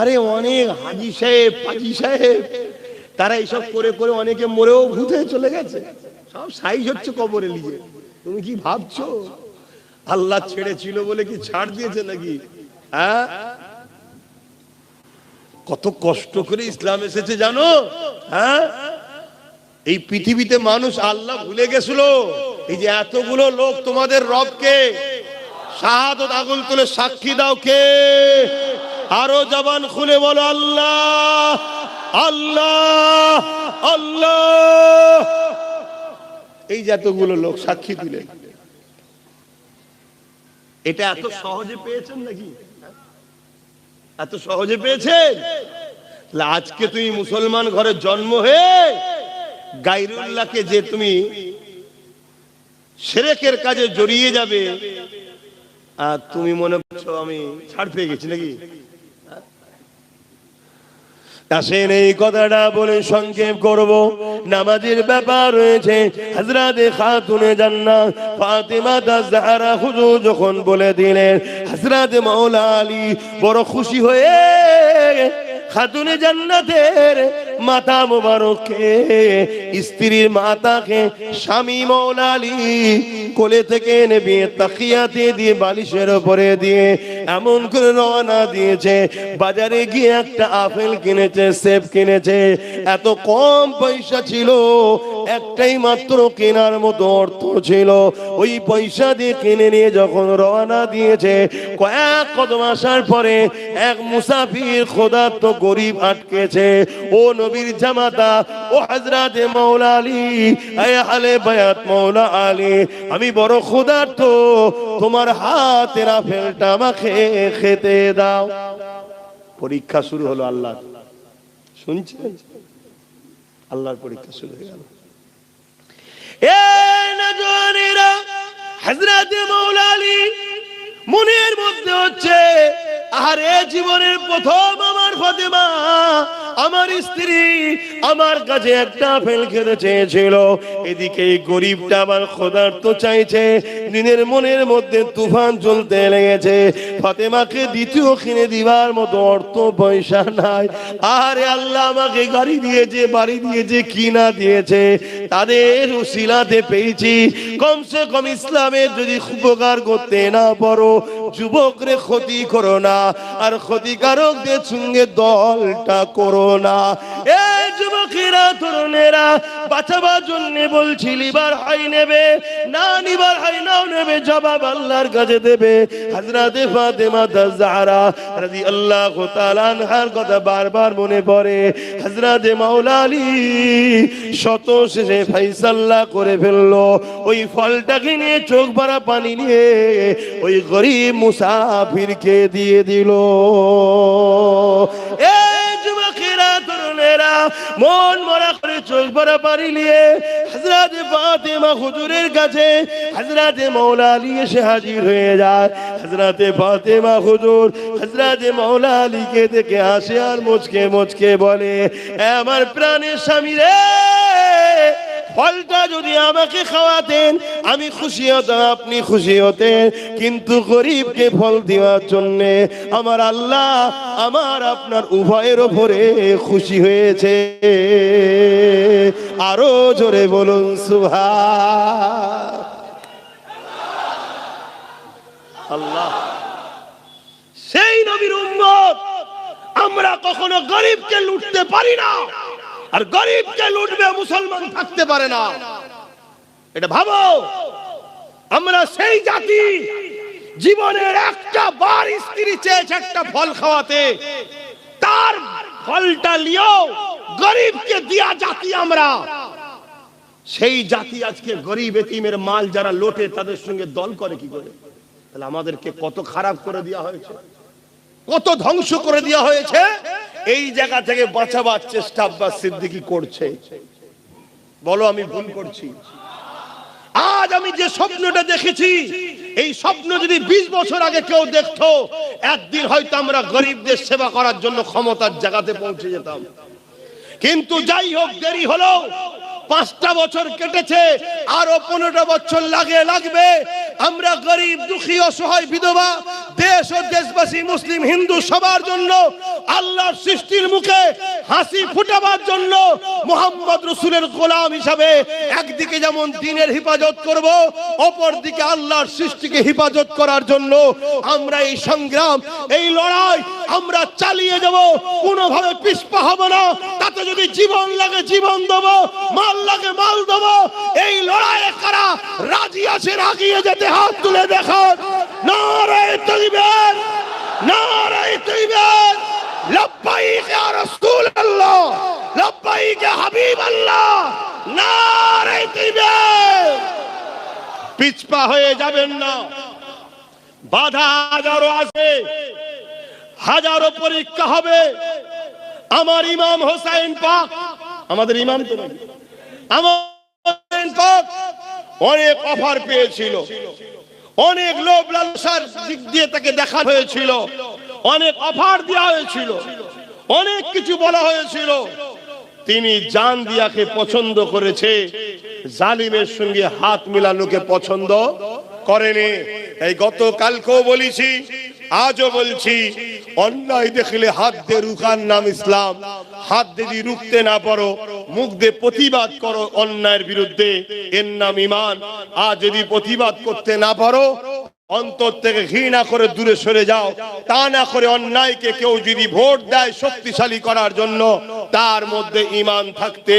আরে অনেক হাজি সাহেব, পাজি সাহেব, তারা এইসব করে করে অনেকে মরেও ভূত হয়ে চলে গেছে। সব সাইজ হচ্ছে কবরে নিয়ে। তুমি কি ভাবছো আল্লাহ ছেড়েছিল বলে কি ছাড় দিয়েছে নাকি? হ্যাঁ, কত কষ্ট করে ইসলাম এসেছে জানো? হ্যাঁ, এই পৃথিবীতে মানুষ আল্লাহ ভুলে গেছিল। এই যে এতগুলো লোক তোমাদের রবকে শাহাদত আগুন তুলে সাক্ষী দাও কে? আরো জবান খুলে বলো আল্লাহ আল্লাহ আল্লাহ। এই যে এতগুলো লোক সাক্ষী দিলেন, এটা এত সহজে পেয়েছেন নাকি? এত সহজে পেয়েছেন? আজকে তুমি মুসলমান ঘরে জন্ম হয়ে গায়রুল্লাহকে যে তুমি শিরকের কাজে জড়িয়ে যাবে, আর তুমি মনে করছো আমি ছাড় পেয়ে গেছি নাকি? আসেন এই কথাটা বলে সংক্ষেপ করব। নামাজের ব্যাপার রয়েছে। হযরতে খাতুনে জান্নাত ফাতেমা আয-জাহরা হুজুর যখন বলে দিলেন, হযরতে মাওলা আলী বড় খুশি হয়ে খাতুনে জান্নাতের মাথা মোবারককে, স্ত্রীর মাথাকে স্বামী মৌলা আলী কোলে থেকে এনে বিয়ে তাকিয়াতে দিয়ে বালিশের উপরে দিয়ে এমন করে রওনা দিয়েছে। বাজারে গিয়ে একটা আপেল কিনেছে, সেব কিনেছে। এত কম পয়সা ছিল, একটাই মাত্র কেনার মতো অর্থ ছিল। ওই পয়সা দিয়ে কিনে নিয়ে যখন রওনা দিয়েছে, কয়েক কদম আসার পরে এক মুসাফির ক্ষুধার্ত গরিব আটকেছে। ও নবীর জামাতা, ও হযরতে মাওলা আলী, এ আলে বায়াত মাওলা আলী, আমি বড় ক্ষুধার্ত, তোমার হাতের আপেলটা আমাকে খেতে দাও। পরীক্ষা শুরু হলো আল্লাহ। শুনছেন? আল্লাহর পরীক্ষা শুরু হয়ে গেল। এ নজওয়ানেরা, হযরতে মাওলা আলী মনের মধ্যে হচ্ছে, আরে জীবনের প্রথম আমার ফাতেমা, আমার স্ত্রী আমার কাছে একটা আপেল খেতে চেয়েছিল। এদিকে এই গরিবটা আমার ক্ষুধার্ত চাইছে। দিনের মনের মধ্যে তুফান চলতে লেগেছে। ফাতেমাকে দ্বিতীয় কিনে দিবার মতো অর্থ পয়সা নাই। আরে আল্লাহ আমাকে গাড়ি দিয়েছে, বাড়ি দিয়েছে, কি না দিয়েছে, তাদের উসিলাতে পেয়েছি। কমসে কম ইসলামের যদি উপকার করতে না পারো, যুবকরে ক্ষতি করো না, আর ক্ষতিকারকদের সঙ্গে দলটা করো না। এই যুবকেরা, তরুণেরা, বাঁচাবার জন্য বলছি, লিবার হাই নেবে না, নিবার হাই নাও নেবে, জবাব আল্লাহর কাছে দেবে। হযরতে ফাতেমা জাহরা রাদিয়াল্লাহু তাআলা আনহার কথা বারবার মনে পড়ে। হযরতে মাওলা আলী শত শেষে ফয়সালা করে ফেললো। ওই ফলটাকে নিয়ে চোখ ভরা পানি নিয়ে ওই গরিব মুসাফিরকে দিয়ে দিল। এই যুবকেরা, তরুণেরা, মন মরা করে চোখ ভরা পানি নিয়ে হযরতে ফাতেমা হুজুরের কাছে হযরতে মাওলা আলী এসে হাজির হয়ে যায়। হযরতে ফাতেমা হুজুর হযরতে মাওলা আলীকে দেখে হাসে আর মুচকে মুচকে বলে, আমার প্রাণের স্বামী রে, ফলটা যদি আমাকে খাওয়াতেন আমি খুশি হতাম, আপনি খুশি হতেন, কিন্তু গরিবকে ফল দেওয়ার জন্য আমার আল্লাহ আমার আপনার উভয়ের উপরে খুশি হয়েছে। আরো জোরে বলুন সুবহান আল্লাহ। সেই নবীর উম্মত আমরা কখনো গরিবকে লুটতে পারি না, আর গরিবকে লুটবে মুসলমান থাকতে পারে না। এটা ভাবো, আমরা সেই জাতি, জীবনের একটা বার স্ত্রী চেয়েছে একটা ফল খাওয়াতে, তার ফলটা লিও গরিবকে দিয়া জাতি আমরা। সেই জাতি আজকে গরিব এতিমের মাল যারা লোটে তাদের সঙ্গে দল করে কি করে? তাহলে আমাদেরকে কত খারাপ করে দেওয়া হয়েছে, কত ধ্বংস করে দেওয়া হয়েছে। এই জায়গা থেকে বাঁচাবার চেষ্টা আব্বাস সিদ্দিকী করছে। বলো আমি ভুল করছি? আজ আমি যে স্বপ্নটা দেখেছি, এই স্বপ্ন যদি 20 বছর আগে কেউ দেখতো, একদিন হয়তো আমরা গরিবদের সেবা করার জন্য ক্ষমতার জায়গাতে পৌঁছে যেতাম। কিন্তু যাই হোক, দেরি হলো। 5টা বছর কেটেছে, আরো 15টা বছর লাগবে। আমরা গরিব, দুঃখী, অসহায়, বিধবা, দেশ ও দেশবাসী, মুসলিম হিন্দু সবার জন্য আল্লাহর সৃষ্টির মুখে হাসি ফুটাবার জন্য মুহাম্মদ রাসূলের গোলাম হিসাবে একদিকে যেমন দ্বীনের হেফাজত করব, অপর দিকে আল্লাহর সৃষ্টিকে হেফাজত করার জন্য আমরা এই সংগ্রাম, এই লড়াই আমরা চালিয়ে যাব। কোনোভাবে পিছপা হব না। তাতে যদি জীবন লাগে জীবন দেব, মাল লাগে মাল দেব। এই লড়াইয়ে কারা রাজি আছেন এগিয়ে যেতে হাত তুলে দেখান। নারে তাকবীর, নারে তাকবীর, লব্বাইক ইয়া রাসূলুল্লাহ, লব্বাইক ইয়া হাবিবাল্লাহ, নারে তাকবীর। পিছপা হয়ে যাবেন না। বাধা হাজারো আছে, হাজারো পরীক্ষা হবে। আমার ইমাম হোসেন পাক, আমাদের ইমাম তো নাকি, আমার হোসেন পাক অনেক অফার পেয়েছিল, অনেক লোভ লালসার দিক দিয়ে তাকে দেখা হয়েছিল, অনেক অফার দেওয়া হয়েছিল, অনেক কিছু বলা হয়েছিল। তিনি জান দিয়াকে পছন্দ করেছে, জালিমের সঙ্গে হাত মিলানোকে পছন্দ করেনি। এই গতকালকেও বলেছি, আজও বলছি, অন্যায় দেখলে হাত দিয়ে রুখার নাম ইসলাম। হাত দিয়ে রুখতে না পারো, মুখ দিয়ে প্রতিবাদ করো অন্যায়ের বিরুদ্ধে, এর নাম ঈমান। আর যদি প্রতিবাদ করতে না পারো, অন্তর থেকে ঘৃণা করে দূরে সরে যাও। তা না করে অন্যায়কে কেউ যদি ভোট দেয় শক্তিশালী করার জন্য, তার মধ্যে ঈমান থাকতে,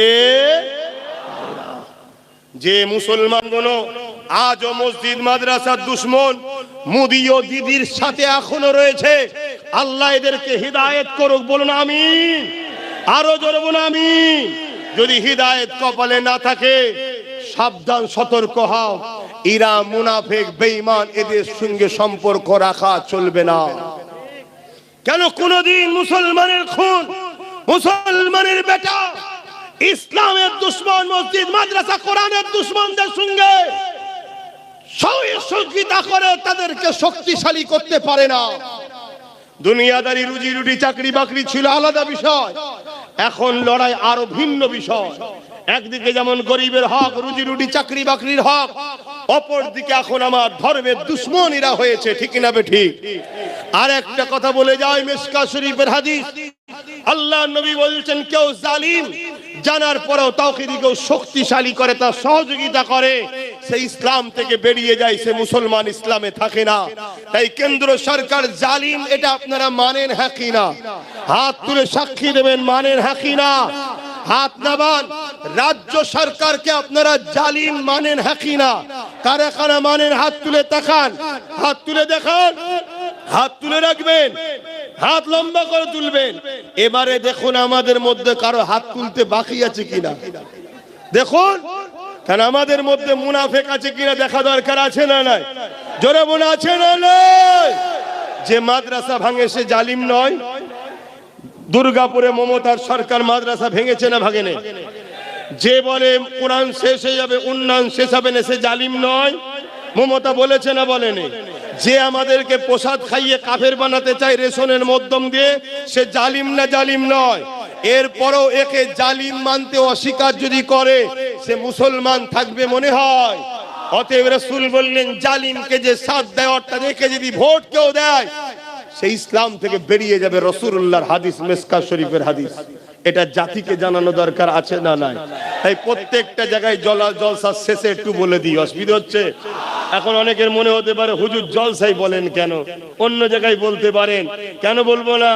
যে মুসলমানগুলো আজও মসজিদ মাদ্রাসার দুশ্মন, মুদি ও দিদির সাথে এখনো রয়েছে, আল্লাহ এদেরকে হিদায়াত করুক, বলুন আমিন। আরো জোরে বলুন আমিন। যদি হিদায়াত কপালে না থাকে, সাবধান, সতর্ক হও, এরা মুনাফিক বেঈমান, এদের সঙ্গে সম্পর্ক রাখা চলবে না। কেন কোনদিন মুসলমানের খুন, মুসলমানের বেটা, ইসলামের দুশ্মন, মসজিদ মাদ্রাসা কোরআনের দুশ্মনদের সঙ্গে সহযোগিতা করে তাদেরকে শক্তিশালী করতে পারে না। দুনিয়াদারি, রুজি রুটি, চাকরি বাকরি ছিল আলাদা বিষয়, এখন লড়াই আরো ভিন্ন বিষয়। একদিকে যেমন গরিবের হক, রুজি রুটি, চাকরি বাকরির হক, অপর দিকে এখন আমার ধর্মের দুশ্মনীরা হয়েছে, ঠিক না বেঠিক? আর একটা কথা বলে যায়, মিশকাত শরীফের হাদিস, আল্লাহ নবী বলছেন, কেউ জালিম জানার পরেও তাওহীদকে শক্তিশালী করে, তার সহযোগিতা করে, সে ইসলাম থেকে বেরিয়ে যায়, সে মুসলমান, ইসলামে থাকে না। তাই কেন্দ্র সরকার জালিম, এটা আপনারা মানেন হ্যাঁ কি না? হাত তুলে সাক্ষী দেবেন, মানেন হ্যাঁ কি না? হাত নামান। রাজ্য সরকারকে আপনারা জালিম মানেন হ্যাঁ কি না? কারা কারা মানেন? হাত তুলে তাকান, হাত তুলে দেখান, হাত তুলে রাখবেন, হাত লম্বা করে তুলবেন। এবারে দেখুন আমাদের মধ্যে কারো হাত তুলতে বাকি আছে কিনা, দেখুন। কারণ আমাদের মধ্যে মুনাফিক আছে কিনা দেখা দরকার, আছে না নাই? জোরে বলে আছে না নাই? যে মাদ্রাসা ভাঙে সে জালিম নয়? দুর্গাপুরে মমতার সরকার মাদ্রাসা ভেঙেছে না ভাঙেনি? যে বলে কোরআন শেষ হয়ে যাবে, উন্নয়ন শেষ হবে না, সে জালিম নয়? মমতা বলেছে না বলেনি? যে আমাদেরকে প্রসাদ খাইয়ে কাফের বানাতে চায় রেশনের মাধ্যম দিয়ে, সে জালিম না জালিম নয়? এরপরও একে জালিম মানতে অস্বীকার যদি করে, সে মুসলমান থাকবে মনে হয়? অতএব রাসূল বললেন, জালিমকে যে সাথ দেয়, অর্থাৎ একে যদি ভোট কেউ দেয়, সে ইসলাম থেকে বেরিয়ে যাবে। রাসূলুল্লাহর হাদিস, মিশকাত শরীফের হাদিস। এটা জাতিকে জানানো দরকার আছে না নাই? তাই প্রত্যেকটা জায়গায় জলসা শেষে একটু বলে দিই, অসুবিধা হচ্ছে? এখন অনেকের মনে হতে পারে, হুজুর জলসাই বলেন কেন, অন্য জায়গায় বলতে পারেন, কেন বলবো না?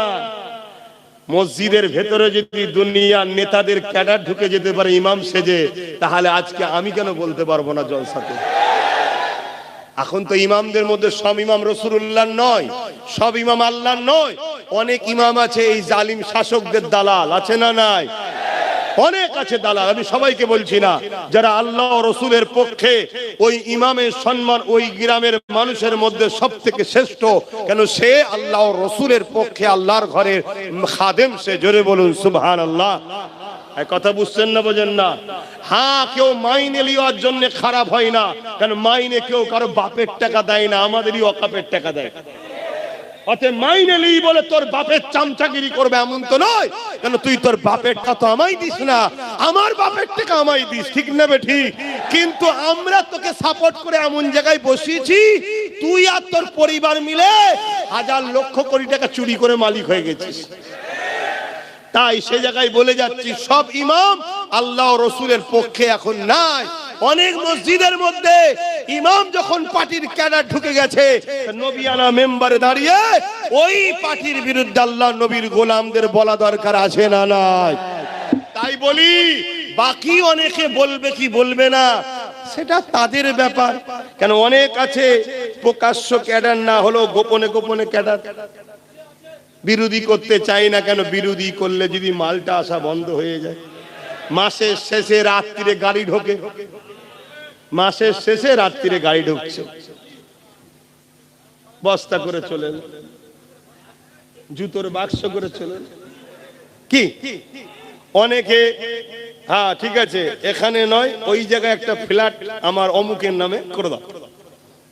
মসজিদের ভেতরে যদি দুনিয়ার নেতাদের ক্যাডার ঢুকে যেতে পারে ইমাম সেজে, তাহলে আজকে আমি কেন বলতে পারবো না জলসাতে? এখন তো ইমামদের মধ্যে সব ইমাম রাসূলুল্লাহ নয়, সব ইমাম আল্লাহ নয়। অনেক ইমাম আছে এই জালিম শাসকদের দালাল, আছে না নাই? অনেক আছে দালাল। আমি সবাইকে বলছি না, যারা আল্লাহ ও রাসূলের পক্ষে, ওই ইমামের সম্মান ওই গ্রামের মানুষের মধ্যে সবথেকে শ্রেষ্ঠ, কেন সে আল্লাহ ও রাসূলের পক্ষে, আল্লাহর ঘরের খাদেম সে। জোরে বলুন সুবহানাল্লাহ। এই কথা বুঝছেন না, বোঝেন না? হ্যাঁ, কেউ মাইনে নেওয়ার জন্য খারাপ হয় না, কারণ মাইনে কেউ কারো বাপের টাকা দেয় না, আমাদেরই ওয়াকাফের টাকা দেয়। অতএব মাইনে নেই বলে তোর বাপের চামচাগিরি করবে এমন তো নয়, কেন তুই তোর বাপের টাকা তো আমায় দিস না, আমার বাপের টাকা আমায় দিস, ঠিক না বেঠিক? কিন্তু আমরা তোকে সাপোর্ট করে এমন জায়গায় বসিয়েছি, তুই আর তোর পরিবার মিলে হাজার লক্ষ কোটি টাকা চুরি করে মালিক হয়ে গেছিস। তাই সে জায়গায় বলে যাচ্ছি, সব ইমাম আল্লাহ ও রাসূলের পক্ষে এখন নাই। অনেক মসজিদের মধ্যে ইমাম যখন পার্টির ক্যাডার ঢুকে গেছে, নবিয়ানা মেম্বারে দাঁড়িয়ে ওই পার্টির বিরুদ্ধে আল্লাহ নবীর গোলামদের বলা দরকার আছে না নাই? তাই বলি, বাকি অনেকে বলবে কি বলবে না, সেটা তাদের ব্যাপার। কেন অনেক আছে প্রকাশ্য ক্যাডার না হলেও গোপনে গোপনে ক্যাডার, বিরোধী করতে চাই না। কেন বিরোধী করলে যদি মালটা আসা বন্ধ হয়ে যায়, মাসের শেষে রাত্রিরে গাড়ি ঢোকে, মাসের শেষে রাত্রিরে গাড়ি ঢুকছে, বস্তা করে চলে, জুতোর বাক্স করে চলে, কি অনেকে, হ্যাঁ ঠিক আছে এখানে নয় ওই জায়গায় একটা ফ্ল্যাট আমার অমুকের নামে করে দাও,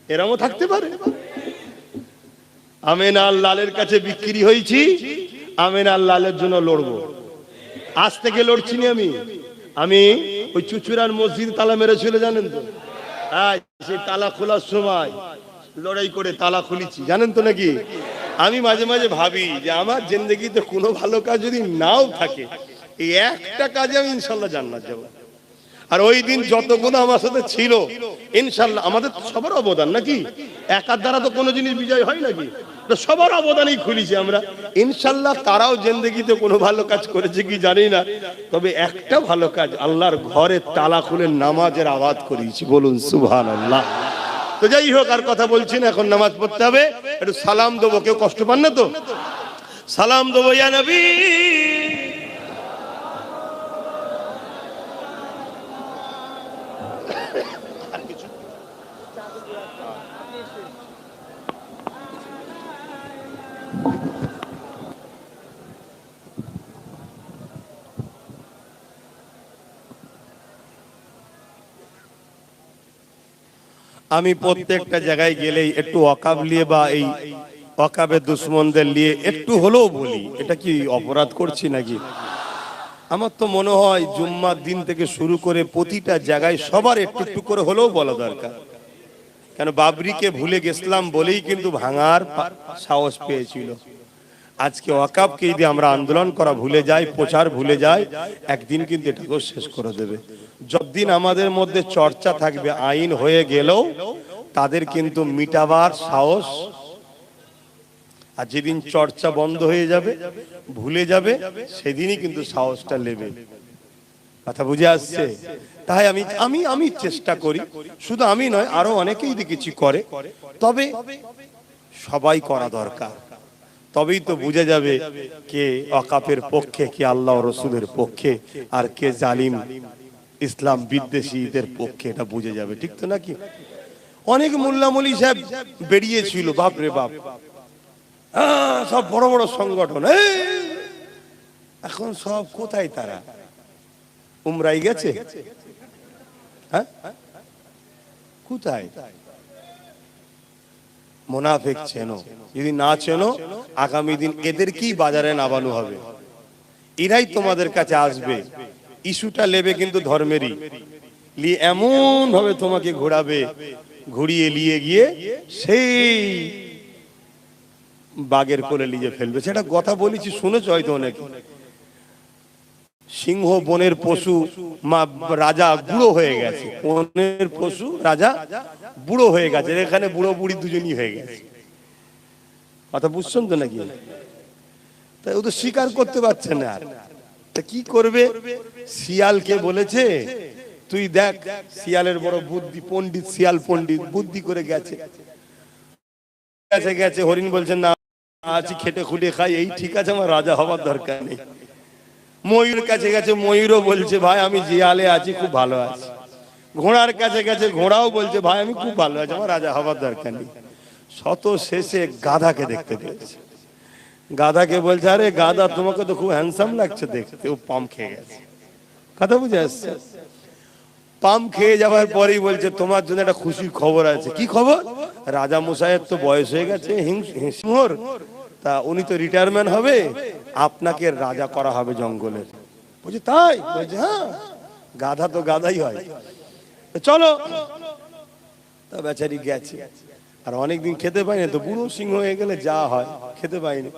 এরকমও থাকতে পারে। আমিনার লালের কাছে বিক্রি হয়েছি, আমিনার লালের জন্য লড়বো। আজ থেকে লড়ছি না আমি ওই চুচুড়ার মসজিদ তালা মেরেছিল জানেন তো? হ্যাঁ, সেই তালা খোলার সময় লড়াই করে তালা খুলেছি, জানেন তো নাকি? আমি মাঝে মাঝে ভাবি যে আমার জিন্দেগিতে কোনো ভালো কাজ যদি নাও থাকে, এই একটা কাজে আমি ইনশাল্লাহ জান্নাত যাব। আর ওই দিন যতগুলো আমার সাথে ছিল ইনশাল্লাহ, আমাদের সবার অবদান নাকি, একার দ্বারা তো কোনো জিনিস বিজয় হয় নাকি, তো সবার অবদানই খুলেছি আমরা ইনশাল্লাহ। তারাও জিন্দেগিতে কোনো ভালো কাজ করেছে কি জানি না, তবে একটা ভালো কাজ, আল্লাহর ঘরে তালা খুলে নামাজের আওয়াজ করিয়েছি, বলুন সুবহানাল্লাহ। তো যাই হোক, আর কথা বলছি না, এখন নামাজ পড়তে হবে, একটু সালাম দেবো, কেউ কষ্ট পান না তো? সালাম দেবো, ইয়া নবী। আমি প্রত্যেকটা জায়গায় গেলেই একটু ওয়াকাব নিয়ে বা এই ওয়াকাবের দুশ্মনদের নিয়ে একটু হলেও বলি, এটা কি অপরাধ করছি নাকি? আমার তো মনে হয় জুম্মার দিন থেকে শুরু করে প্রতিটা জায়গায় সবার একটু একটু করে হলেও বলা দরকার। কেন, বাবরিকে ভুলে গেছিলাম বলেই কিন্তু ভাঙার সাহস পেয়েছিল। আজকে ওয়াকাবকে যদি আমরা আন্দোলন করা ভুলে যাই, প্রচার ভুলে যাই, একদিন কিন্তু এটাকেও শেষ করে দেবে। যতদিন আমাদের মধ্যে চর্চা থাকবে, আইন হয়ে গেলেও তাদের কিন্তু মিটাবার সাহস, আর যেদিন চর্চা বন্ধ হয়ে যাবে, ভুলে যাবে, সেদিনই কিন্তু সাহসটা নেবে। কথা বুঝে আসছে? তাই আমি চেষ্টা করি, শুধু আমি নয়, আরো অনেকেই দেখেছি করে, তবে সবাই করা দরকার। তবেই তো বুঝে যাবে কে ওয়াকাফের পক্ষে, কে আল্লাহ রসুলের পক্ষে, আর কে জালিম ইসলাম বিদ্বেষীদের পক্ষে, এটা বুঝে যাবে। ঠিক তো নাকি? অনেক মোল্লা মৌলী সাহেব বেরিয়েছিল, বাপ রে বাপ, সব বড় বড় সংগঠন, এখন সব কোথায়? তারা উমরাই গেছে, হ্যাঁ, কোথায়? মুনাফিক চেনো, যদি না চেনো আগামী দিন এদেরকেই বাজারে নামানো হবে, এরাই তোমাদের কাছে আসবে, ইস্যুটা নেবে কিন্তু ধর্মেরই, নিয়ে এমন ভাবে তোমাকে ঘোরাবে, ঘুরিয়ে নিয়ে গিয়ে সেই বাঘের কোলে নিয়ে ফেলবে। সেটা কথা বলেছি, শুনেছ হয়তো অনেকে। সিংহ বনের পশু, রাজা বুড়ো হয়ে গেছে, বনের পশু রাজা বুড়ো হয়ে গেছে, এখানে বুড়ো বুড়ি দুজনই হয়ে গেছে। কথা বুঝছেন তো নাকি? তাই ও তো স্বীকার করতে পারছে না, আর তা কি করবে? শিয়ালকে বলেছে, তুই দেখ, শিয়ালের বড় বুদ্ধি, পণ্ডিত শিয়াল, পণ্ডিত বুদ্ধি করে গেছে গেছে হরিণ বলছে, না আছি খেটে খুটে খাই, এই ঠিক আছে, আমার রাজা হবার দরকার নেই। ময়ূর কাছে গেছে, ময়ূরও বলছে, ভাই আমি জিয়ালে আছি, খুব ভালো আছি। ঘোড়ার কাছে গেছে, ঘোড়াও বলছে, ভাই আমি খুব ভালো আছি, আমার রাজা হবার দরকার নেই। শত শেষে গাধাকে দেখতে পেয়েছে। গাধাকে বলছে, আরে গাধা, তোমাকে তো খুব হ্যান্ডসাম লাগছে দেখতে। ও পাম খেয়ে গেছে। কথা বুঝে আসছে? পাম খেয়ে যাওয়ার পরেই বলছে, তোমার জন্য একটা খুশির খবর আছে। কি খবর? রাজা মশাইয়ের তো বয়স হয়ে গেছে, সিংহর, তা উনি তো রিটায়ারমেন্ট হবে, আপনাকে রাজা করা হবে জঙ্গলের। বলছে তাই? বলছে হ্যাঁ, গাধা তো গাধাই হয়, চলো। তা বেচারি গেছে, আর অনেকদিন খেতে পাইনি, তো বুড়ো সিংহ হয়ে গেলে যা হয়, খেতে পাইনি,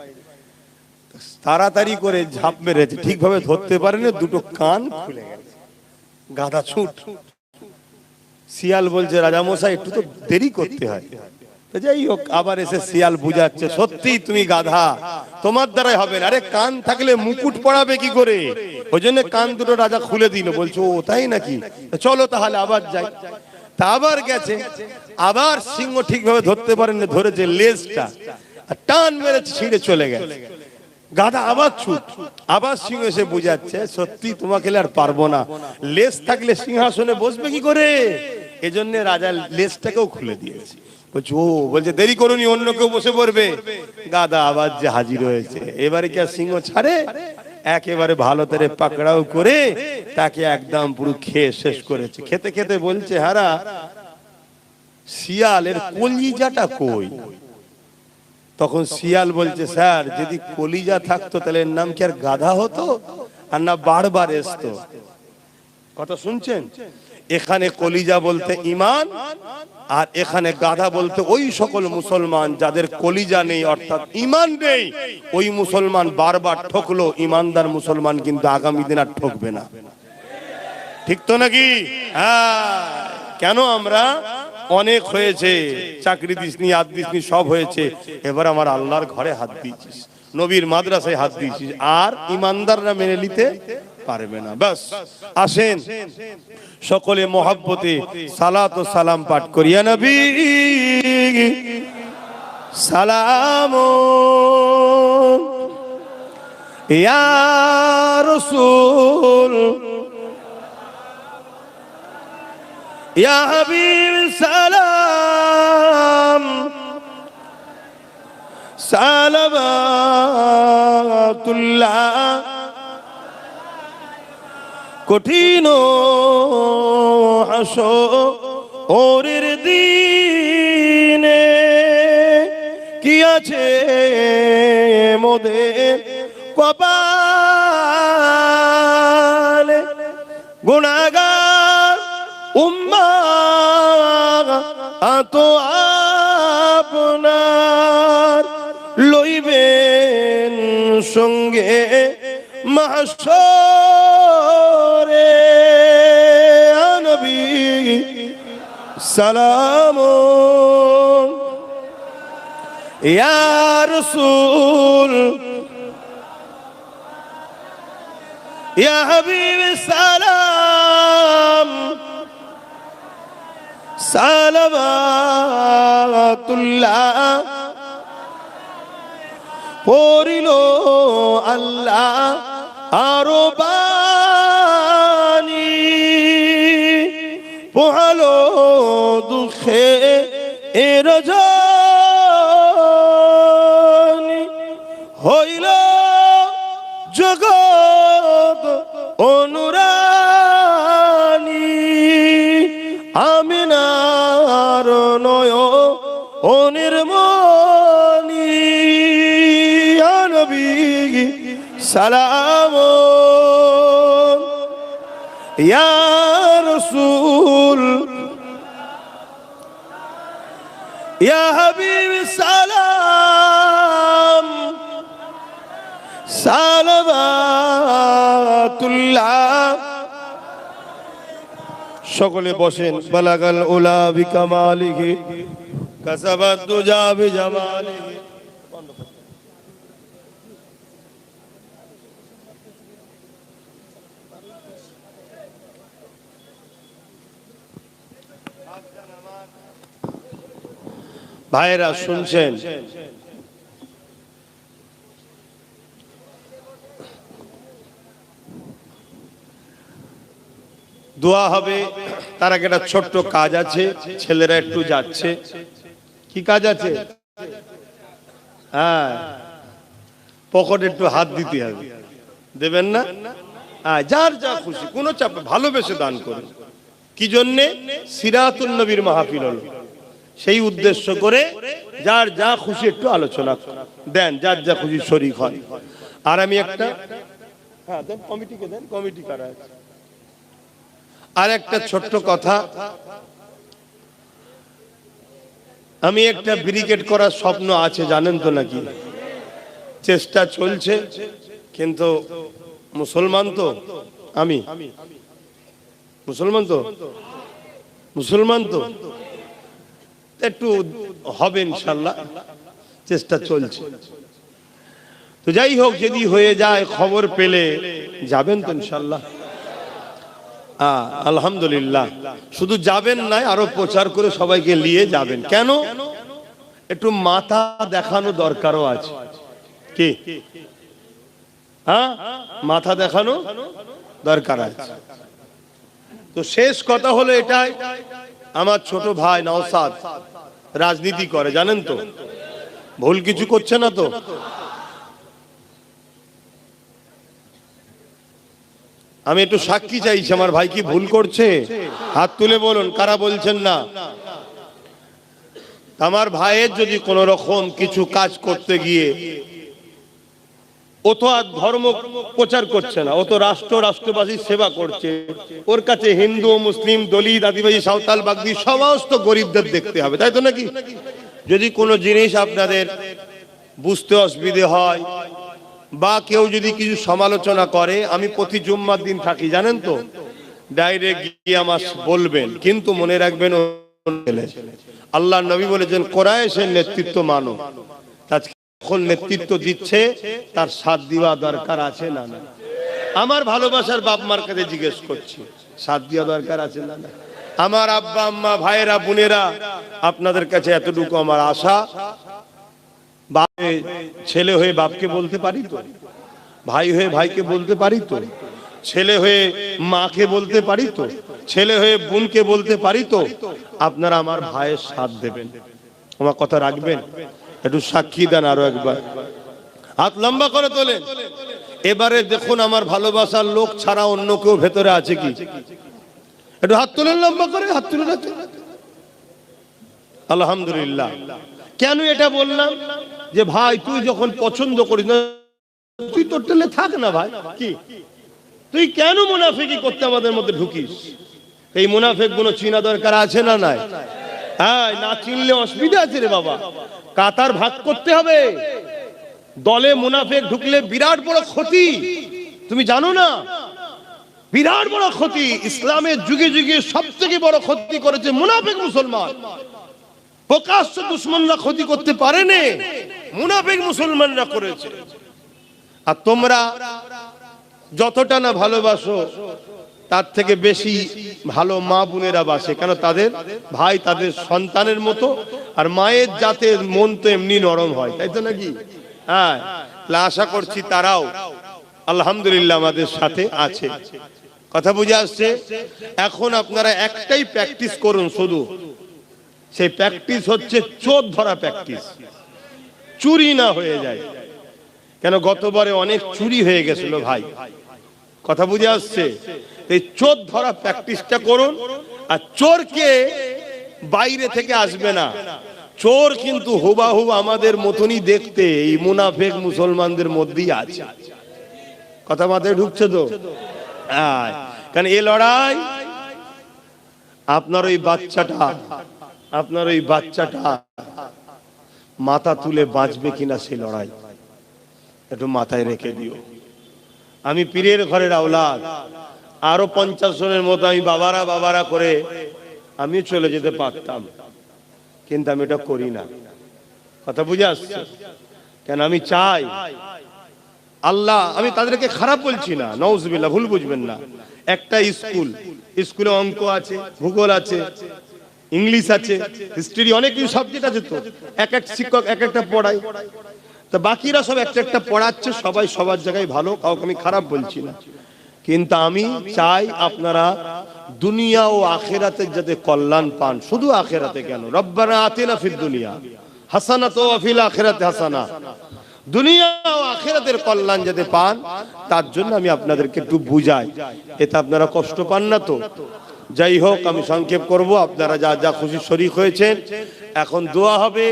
তাড়াতাড়ি করে ঝাঁপ মেরেছে, ঠিকভাবে ধরতে পারেনি, দুটো কান খুলে গেছে, গাধা ছুট। শিয়াল বলছে, রাজা মশাই একটু তো দেরি করতে হয়। যাই হোক, আবার এসে শিয়াল বুঝাচ্ছে, সত্যি তুমি গাধা, তোমার দ্বারাই হবে না। আরে কান থাকলে মুকুট পড়াবে কি করে? ওই জন্য কান দুটো রাজা খুলে দিল। বলছো ও তাই নাকি, চলো তাহলে আবার যাই। তা আবার গেছে, আবার সিংহ ঠিকভাবে ধরতে পারেনি, ধরেছে লেজটা, টান মেরে ছিঁড়ে চলে গেছে। গাধা আবার ছুট, আবার সিংহ এসে বুঝাচ্ছে, সত্যি তোমাকে আর পারবো না, লেজ থাকলে সিংহাসনে বসবে কি করে? এজন্য রাজা লেজটাকেও খুলে দিয়েছে। বলছে দেরি করুনি, অন্য কেউ বসে পড়বে। গাধা আবার যে হাজির হয়েছে, এবারে কি আর সিংহ ছাড়ে? একেবারে ভালো করে পাকড়াও করে তাকে একদম পুরো খেয়ে শেষ করেছে। খেতে খেতে বলছে, হারা শিয়ালের কলিজাটা কই? তখন শিয়াল বলছে, স্যার যদি কলিজা থাকতো তাহলে এর নাম কি আর গাধা হতো, আর না বারবার আসতো? কথা শুনছেন? এখানে কলিজা বলতে ঈমান, আর এখানে গাধা বলতে ওই সকল মুসলমান যাদের কলিজা নেই অর্থাৎ ঈমান নেই। ওই মুসলমান বারবার ঠকলো, ঈমানদার মুসলমান কিন্তু আগামী দিন আর ঠকবে না। ঠিক তো নাকি? হ্যাঁ। কেন আমরা অনেক হয়েছে, চাকরি দিসনি, হাত দিসনি, সব হয়েছে, এবার আমার আল্লাহর ঘরে হাত দিয়েছিস, নবীর মাদ্রাসায় হাত দিয়েছিস, আর ঈমানদাররা মেনে নিতে পারবে না। বাস আসেন সকলে মহব্বতে সালাত ও সালাম পাঠ করিয়া নবী সালাম ইয়া রাসূল ইয়া হাবিব সালাম সালাওয়াতুল্লাহ কঠিন হাসরের দিনে কি আছে মোদের কপালে, গুনাহগার উম্মাহ তো আপনার লইবেন সঙ্গে মাহশরে, নবী সালাম ইয়া রাসূল ইয়া হাবিব সালাম সালাওয়াতুল্লাহ পড়িল আল্লাহ আরো বাণী, পোহালো দুঃখে এর রজনী, হইল জগৎ অনুরানী, আমিনার নয়নের মনি, নবী সালাম ইয়া রাসূল ইয়া হাবিব সালাম সালাওয়াতুল্লাহ। সকলে বসেন। বালাগাল উলা বিকামালিহি কাসাবাত দুজা বিজামালিহি। ভাইরা শুনছেন, দোয়া হবে, তার আগে একটা ছোট্ট কাজ আছে, ছেলেরা একটু যাচ্ছে। কি কাজ আছে? হ্যাঁ, পকেটে একটু হাত দিতে হবে, দেবেন না? হ্যাঁ, যার যা খুশি, কোনো চাপে ভালোবেসে দান করুন। কি জন্যে? সিরাতুন নবীর মাহফিল হলো, সেই উদ্দেশ্য করে যার যা খুশি একটু আলোচনা দেন, যার যা খুশি শরীক হন। আর আমি একটা, হ্যাঁ দেন, কমিটিকে দেন, কমিটি কারা আছে। আর একটা ছোট্ট কথা, আমি একটা ব্রিগেড করার স্বপ্ন আছে, জানেন তো নাকি? চেষ্টা চলছে, কিন্তু মুসলমান তো আমি, মুসলমান তো একটু হবে ইনশাল্লাহ, চেষ্টা চলছে। তো যাই হোক, যদি হয়ে যায় খবর পেলে যাবেন তো ইনশাল্লাহ? আলহামদুলিল্লাহ। শুধু যাবেন নাই, আরো প্রচার করে সবাইকে নিয়ে যাবেন। কেন? একটু মাথা দেখানো দরকারও আছে। কি? হ্যাঁ, মাথা দেখানো দরকার আছে। তো শেষ কথা হলো এটাই, আমার ছোট ভাই নওশাদ রাজনীতি করে, জানেন তো? ভুল কিছু করছে না তো? আমি একটু সাক্ষী চাইছি, আমার ভাই কি ভুল করছে? হাত তুলে বলুন কারা বলছেন না। আমার ভাইয়ের যদি কোন রকম কিছু কাজ করতে গিয়ে ও তো আর ধর্ম প্রচার করছে না, ও তো রাষ্ট্রবাসীর সেবা করছে। ওর কাছে হিন্দু মুসলিম দলিত আদিবাসী সাঁওতাল বাগদি সমস্ত গরিবদের দেখতে হবে, তাই তো নাকি? যদি কোনো জিনিস আপনাদের বুঝতে অসুবিধে হয় বা কেউ যদি কিছু সমালোচনা করে, আমি প্রতি জুম্মার দিন থাকি জানেন তো, ডাইরেক্ট গিয়ে আমার বলবেন, কিন্তু মনে রাখবেন আল্লাহ নবী বলেছেন কোরাইশের নেতৃত্ব মানো। যখন নেতৃত্ব দিচ্ছে তার সাথ দেওয়া দরকার আছে না না? আমার ভালোবাসার বাপ মার কাছে জিজ্ঞেস করছি, সাথ দেওয়া দরকার আছে না না? আমার আব্বা আম্মা ভাইয়েরা বোনেরা, আপনাদের কাছে এতটুকু আমার আশা, ছেলে হয়ে বাপকে বলতে পারি তো, ভাই হয়ে ভাইকে বলতে পারি তো, ছেলে হয়ে মাকে বলতে পারি তো, ছেলে হয়ে বোনকে বলতে পারি তো, আপনারা আমার ভাইয়ের সাথ দেবেন, আমার কথা রাখবেন? একটু সাক্ষী দেন আরো একবার, হাত লম্বা করে তোলেন। এবারে দেখুন আমার ভালোবাসার লোক ছাড়া অন্য কেউ ভেতরে আছে কি? একটু হাত তোলেন লম্বা করে, হাত তুলে রাখেন। আলহামদুলিল্লাহ। কেন এটা বললাম? যে ভাই তুই যখন পছন্দ করিস না, তুই তোর টেলে থাক না ভাই, কি তুই কেন মুনাফিকি করতে আমাদের মধ্যে ঢুকিস? এই মুনাফিক গুলো চিনা দরকার আছে না নাই? হ্যাঁ, না চিনলে অসুবিধা আছে রে বাবা। কাতার ভাগ করতে হবে। দলে মুনাফিক ঢুকলে বিরাট বড় ক্ষতি, তুমি জানো না? বিরাট বড় ক্ষতি। ইসলামের যুগে যুগে সবথেকে বড় ক্ষতি করেছে মুনাফিক মুসলমান। প্রকাশ্য দুশমনরা ক্ষতি করতে পারেনি, মুনাফিক মুসলমানরা করেছে। আর তোমরা যতটা না ভালোবাসো তার থেকে বেশি ভালো মা বোনেরা বাসে। কেন? তাদের ভাই তাদের সন্তানের মতো, আর মায়ের জাতের মন তো এমনি নরম হয়, তাই তো নাকি? হ্যাঁ, আশা করছি তারাও আলহামদুলিল্লাহ আমাদের সাথে আছে। কথা বুঝে আসছে? এখন আপনারা একটাই প্র্যাকটিস করুন শুধু, সেই প্র্যাকটিস হচ্ছে চোর ধরা প্র্যাকটিস, চুরি না হয়ে যায়। কেন? গতবারে অনেক চুরি হয়ে গেছিল ভাই, কথা বুঝে আসছে? এই চোর ধরা প্র্যাকটিসটা করুন। আর চোরকে বাইরে থেকে আসবে না, চোর কিন্তু হুবাহুব আমাদের মতনই দেখতে, এই মুনাফিক মুসলমানদের মধ্যেই আছে। কথা মাথায় ঢুকছে তো? কারণ এই লড়াই আপনার ওই বাচ্চাটা মাথা তুলে বাঁচবে কিনা সেই লড়াই একটু মাথায় রেখে দিও। আমি পীরের ঘরের আওলাদ, আরো 50 জনের মতো আমি বাবারা করে আমি চলে যেতে পারতাম, কিন্তু আমি এটা করি না। কথা বুঝে আসছে? কেন? আমি চাই আল্লাহ, আমি তাদেরকে খারাপ বলছি না, নাউজুবিল্লাহ, ভুল বুঝবেন না। একটা স্কুলে অঙ্ক আছে, ভূগোল আছে, ইংলিশ আছে, হিস্ট্রি, অনেক কিছু সাবজেক্ট আছে। তো এক এক শিক্ষক এক একটা পড়ায়, তো বাকিরা সব একটা একটা পড়াচ্ছে, সবাই সবার জায়গায় ভালো, কাউকে আমি খারাপ বলছি না। কিন্তু আমি চাই আপনারা দুনিয়া ও আখিরাতের যাতে কল্যাণ পান। শুধু আখিরাতে কেন, রব্বানা আতিনা ফিদ দুনিয়া হাসানাতুন ওয়া ফিল আখিরাতি হাসানা, দুনিয়া ও আখিরাতের কল্যাণ যাতে পান, তার জন্য আমি আপনাদেরকে একটু বুঝাই। এতে আপনারা কষ্ট পান না তো? যাই হোক, আমি সংক্ষেপ করব। আপনারা যা যা খুশি শরীক হয়েছেন, এখন দোয়া হবে।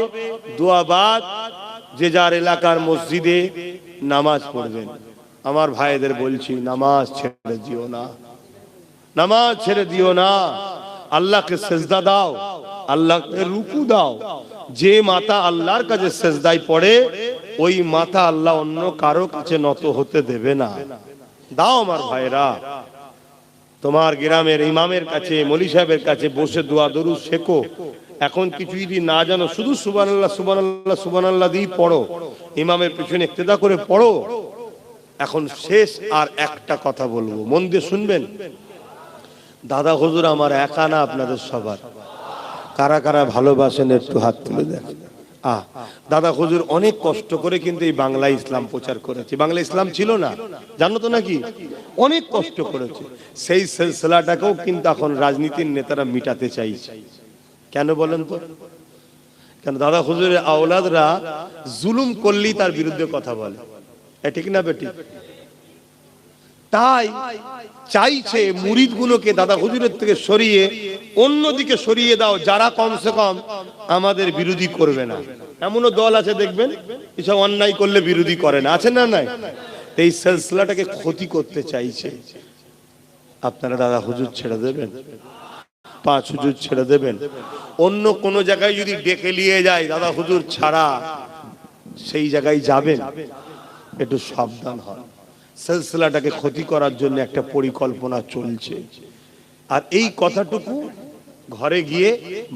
দোয়া বাদ যে যার এলাকার মসজিদে নামাজ পড়বেন। আমার ভাইদের বলছি, নামাজ ছেড়ে দিও না, নামাজ ছেড়ে দিও না। আল্লাহকে সেজদা দাও, আল্লাহকে রুকু দাও। যে মাথা আল্লাহর কাছে সেজদায় পড়ে, ওই মাথা আল্লাহ অন্য কারো কাছে নত হতে দেবে না। দাও আমার ভাইরা, তোমার গ্রামের ইমামের কাছে, মৌলী সাহেবের কাছে বসে দোয়া দরুদ শেখো। এখন কিছু যদি না জানো, শুধু সুবহানাল্লাহ সুবহানাল্লাহ সুবহানাল্লাহ দিয়ে পড়ো, ইমামের পিছনে ইক্তেদা করে পড়ো। এখন শেষ আর একটা কথা বলবো, মন দিয়ে শুনবেন। দাদা হুজুর আমার একা না, আপনাদের সবার। কারা কারা ভালোবাসেন একটু হাত তুলে দেন। দাদা হুজুর অনেক কষ্ট করে কিন্তু এই বাংলা ইসলাম প্রচার করেছে। বাংলা ইসলাম ছিল না, জানো তো নাকি? অনেক কষ্ট করেছে। সেই সিলসিলাটাকেও কিন্তু এখন রাজনীতির নেতারা মিটাতে চাইছে। কেন বলেন তো? কেন? দাদা হুজুরের আওলাদরা জুলুম করলেই তার বিরুদ্ধে কথা বলে, ঠিক না বেটি? তাই চাইছে মুরিদগুলোকে দাদা হুজুরের থেকে সরিয়ে অন্যদিকে সরিয়ে দাও, যারা কমসে কম আমাদের বিরোধী করবে না। এমনও দল আছে দেখবেন এসব অন্যায় করলে বিরোধী করে না, আছে না? নাই। এই সিলসিলাটাকে ক্ষতি করতে চাইছে। আপনারা দাদা হুজুর ছেড়ে দেবেন, পাঁচ হুজুর ছেড়ে দেবেন, অন্য কোন জায়গায় যদি ডেকে নিয়ে যায় দাদা হুজুর ছাড়া সেই জায়গায় যাবেন, একটু সাবধান হন। সিলসিলাটাকে ক্ষতি করার জন্য একটা পরিকল্পনা চলছে। আর এই কথাটুকু ঘরে গিয়ে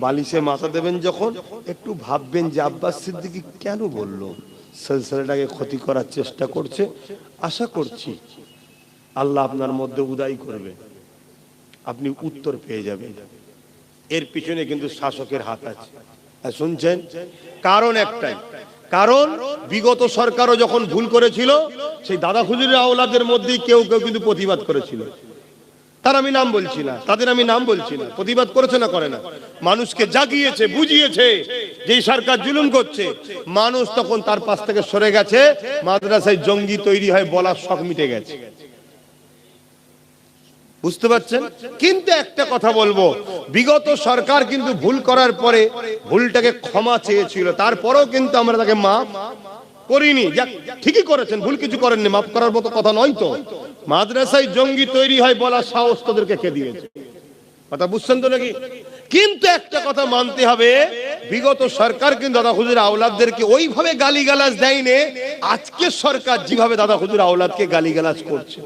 বালিশে মাথা দেবেন যখন, একটু ভাববেন যে আব্বাস সিদ্দিকী কেন বললো, সিলসিলাটাকে ক্ষতি করার চেষ্টা করছে। আশা করছি আল্লাহ আপনার মধ্যে উদয় করবে, আপনি উত্তর পেয়ে যাবেন। এর পিছনে কিন্তু শাসকের হাত আছে, শুনছেন? কারণ একটাই, কারণ বিগত সরকারও যখন ভুল করেছিল সেই দাদা হুজুরের আওলাদের মধ্যেই কেউ কেউ কিন্তু প্রতিবাদ করেছিল। তার আমি নাম বলছি না, তাদের আমি নাম বলছি না, প্রতিবাদ করেছে না করে না, মানুষকে জাগিয়েছে, বুঝিয়েছে যে সরকার জুলুম করছে। মানুষ তখন তার পাশ থেকে সরে গেছে, মাদ্রাসায় জঙ্গি তৈরি হয় বলার শখ মিটে গেছে। বুঝতে পারছেন? কিন্তু একটা কথা বলবো, বিগত সরকার কিন্তু ভুল করার পরে ভুলটাকে ক্ষমা চেয়েছিল, তারপরেও কিন্তু আমরা তাকে মাফ করিনি। ঠিকই করেছেন, ভুল কিছু করেননি, মাফ করার মতো কথা নয় তো। মাদ্রাসায় জঙ্গি তৈরি হয় বলার সাহস তাদেরকে কে দিয়েছে? কথা বুঝছেন তো নাকি? কিন্তু একটা কথা মানতে হবে, বিগত সরকার কিন্তু দাদা হুজুর আওলাদদেরকে ওইভাবে গালিগালাজ দেয়নি আজকের সরকার যেভাবে দাদা হুজুর আওলাদকে গালিগালাজ করছে।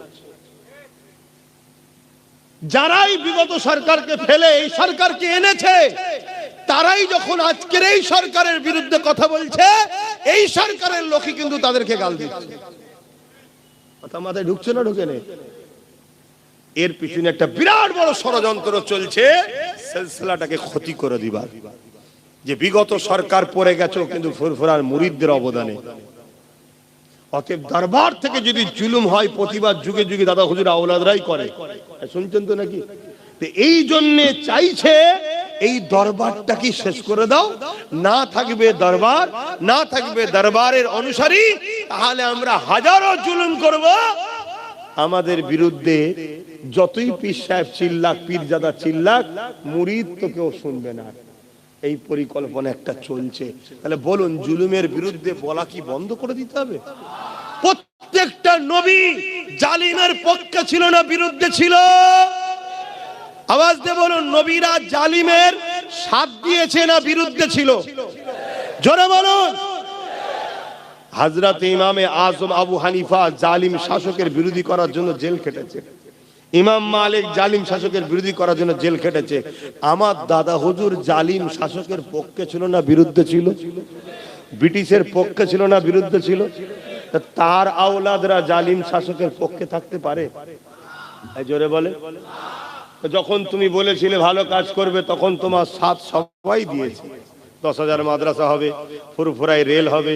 যারাই বিগত সরকারকে ফেলে এই সরকারকে এনেছে, তারাই যখন আজকের এই সরকারের বিরুদ্ধে কথা বলছে, এই সরকারের লোকই কিন্তু তাদেরকে গাল দিচ্ছে। কথা মাথায় ঢুকছে না? ঢুকে নেই। এর পিছনে একটা বিরাট বড় ষড়যন্ত্র চলছে সিলসিলাটাকে ক্ষতি করে দিবার। যে বিগত সরকার পড়ে গেছে কিন্তু ফুরফুরার মুরিদদের অবদানে। অতএব দরবার থেকে যদি জুলুম হয়, প্রতিবাদ যুগে যুগে দাদা হুজুর আওলাদরাই করে, শুনছেন তো নাকি? এই জন্য চাইছে এই দরবারটা কি শেষ করে দাও, না থাকবে দরবার, না থাকবে দরবারের অনুসারী, তাহলে আমরা হাজারো জুলুম করব, আমাদের বিরুদ্ধে যতই পীর সাহেব চিল্লাক, পীরজাদা চিল্লাক, মুরিদ তো কেউ শুনবে না। এই পরিকল্পনা একটা চলছে। তাহলে বলুন, জুলুমের বিরুদ্ধে বলা কি বন্ধ করে দিতে হবে? প্রত্যেকটা নবী জালিমের পক্ষে ছিল না বিরুদ্ধে ছিল? আওয়াজ দিয়ে বলুন, নবীরা জালিমের সাথ দিয়েছে না বিরুদ্ধে ছিল? জোরে বলুন। হযরত ইমামে আযম আবু হানিফা জালিম শাসকের বিরোধী করার জন্য জেল খেটেছে। ইমাম মালিক জালিম শাসকের বিরোধী করার জন্য জেল খেটেছে। আমার দাদা হুজুর জালিম শাসকের পক্ষে ছিল না বিরুদ্ধে ছিল? ব্রিটিশের পক্ষে ছিল না বিরুদ্ধে ছিল? তার আওলাদরা জালিম শাসকের পক্ষে থাকতে পারে? জোরে বলে। যখন তুমি বলেছিলে ভালো কাজ করবে, তখন তোমার সাথ সবাই দিয়েছে। 10,000 মাদ্রাসা হবে, ফুরফুরায় রেল হবে,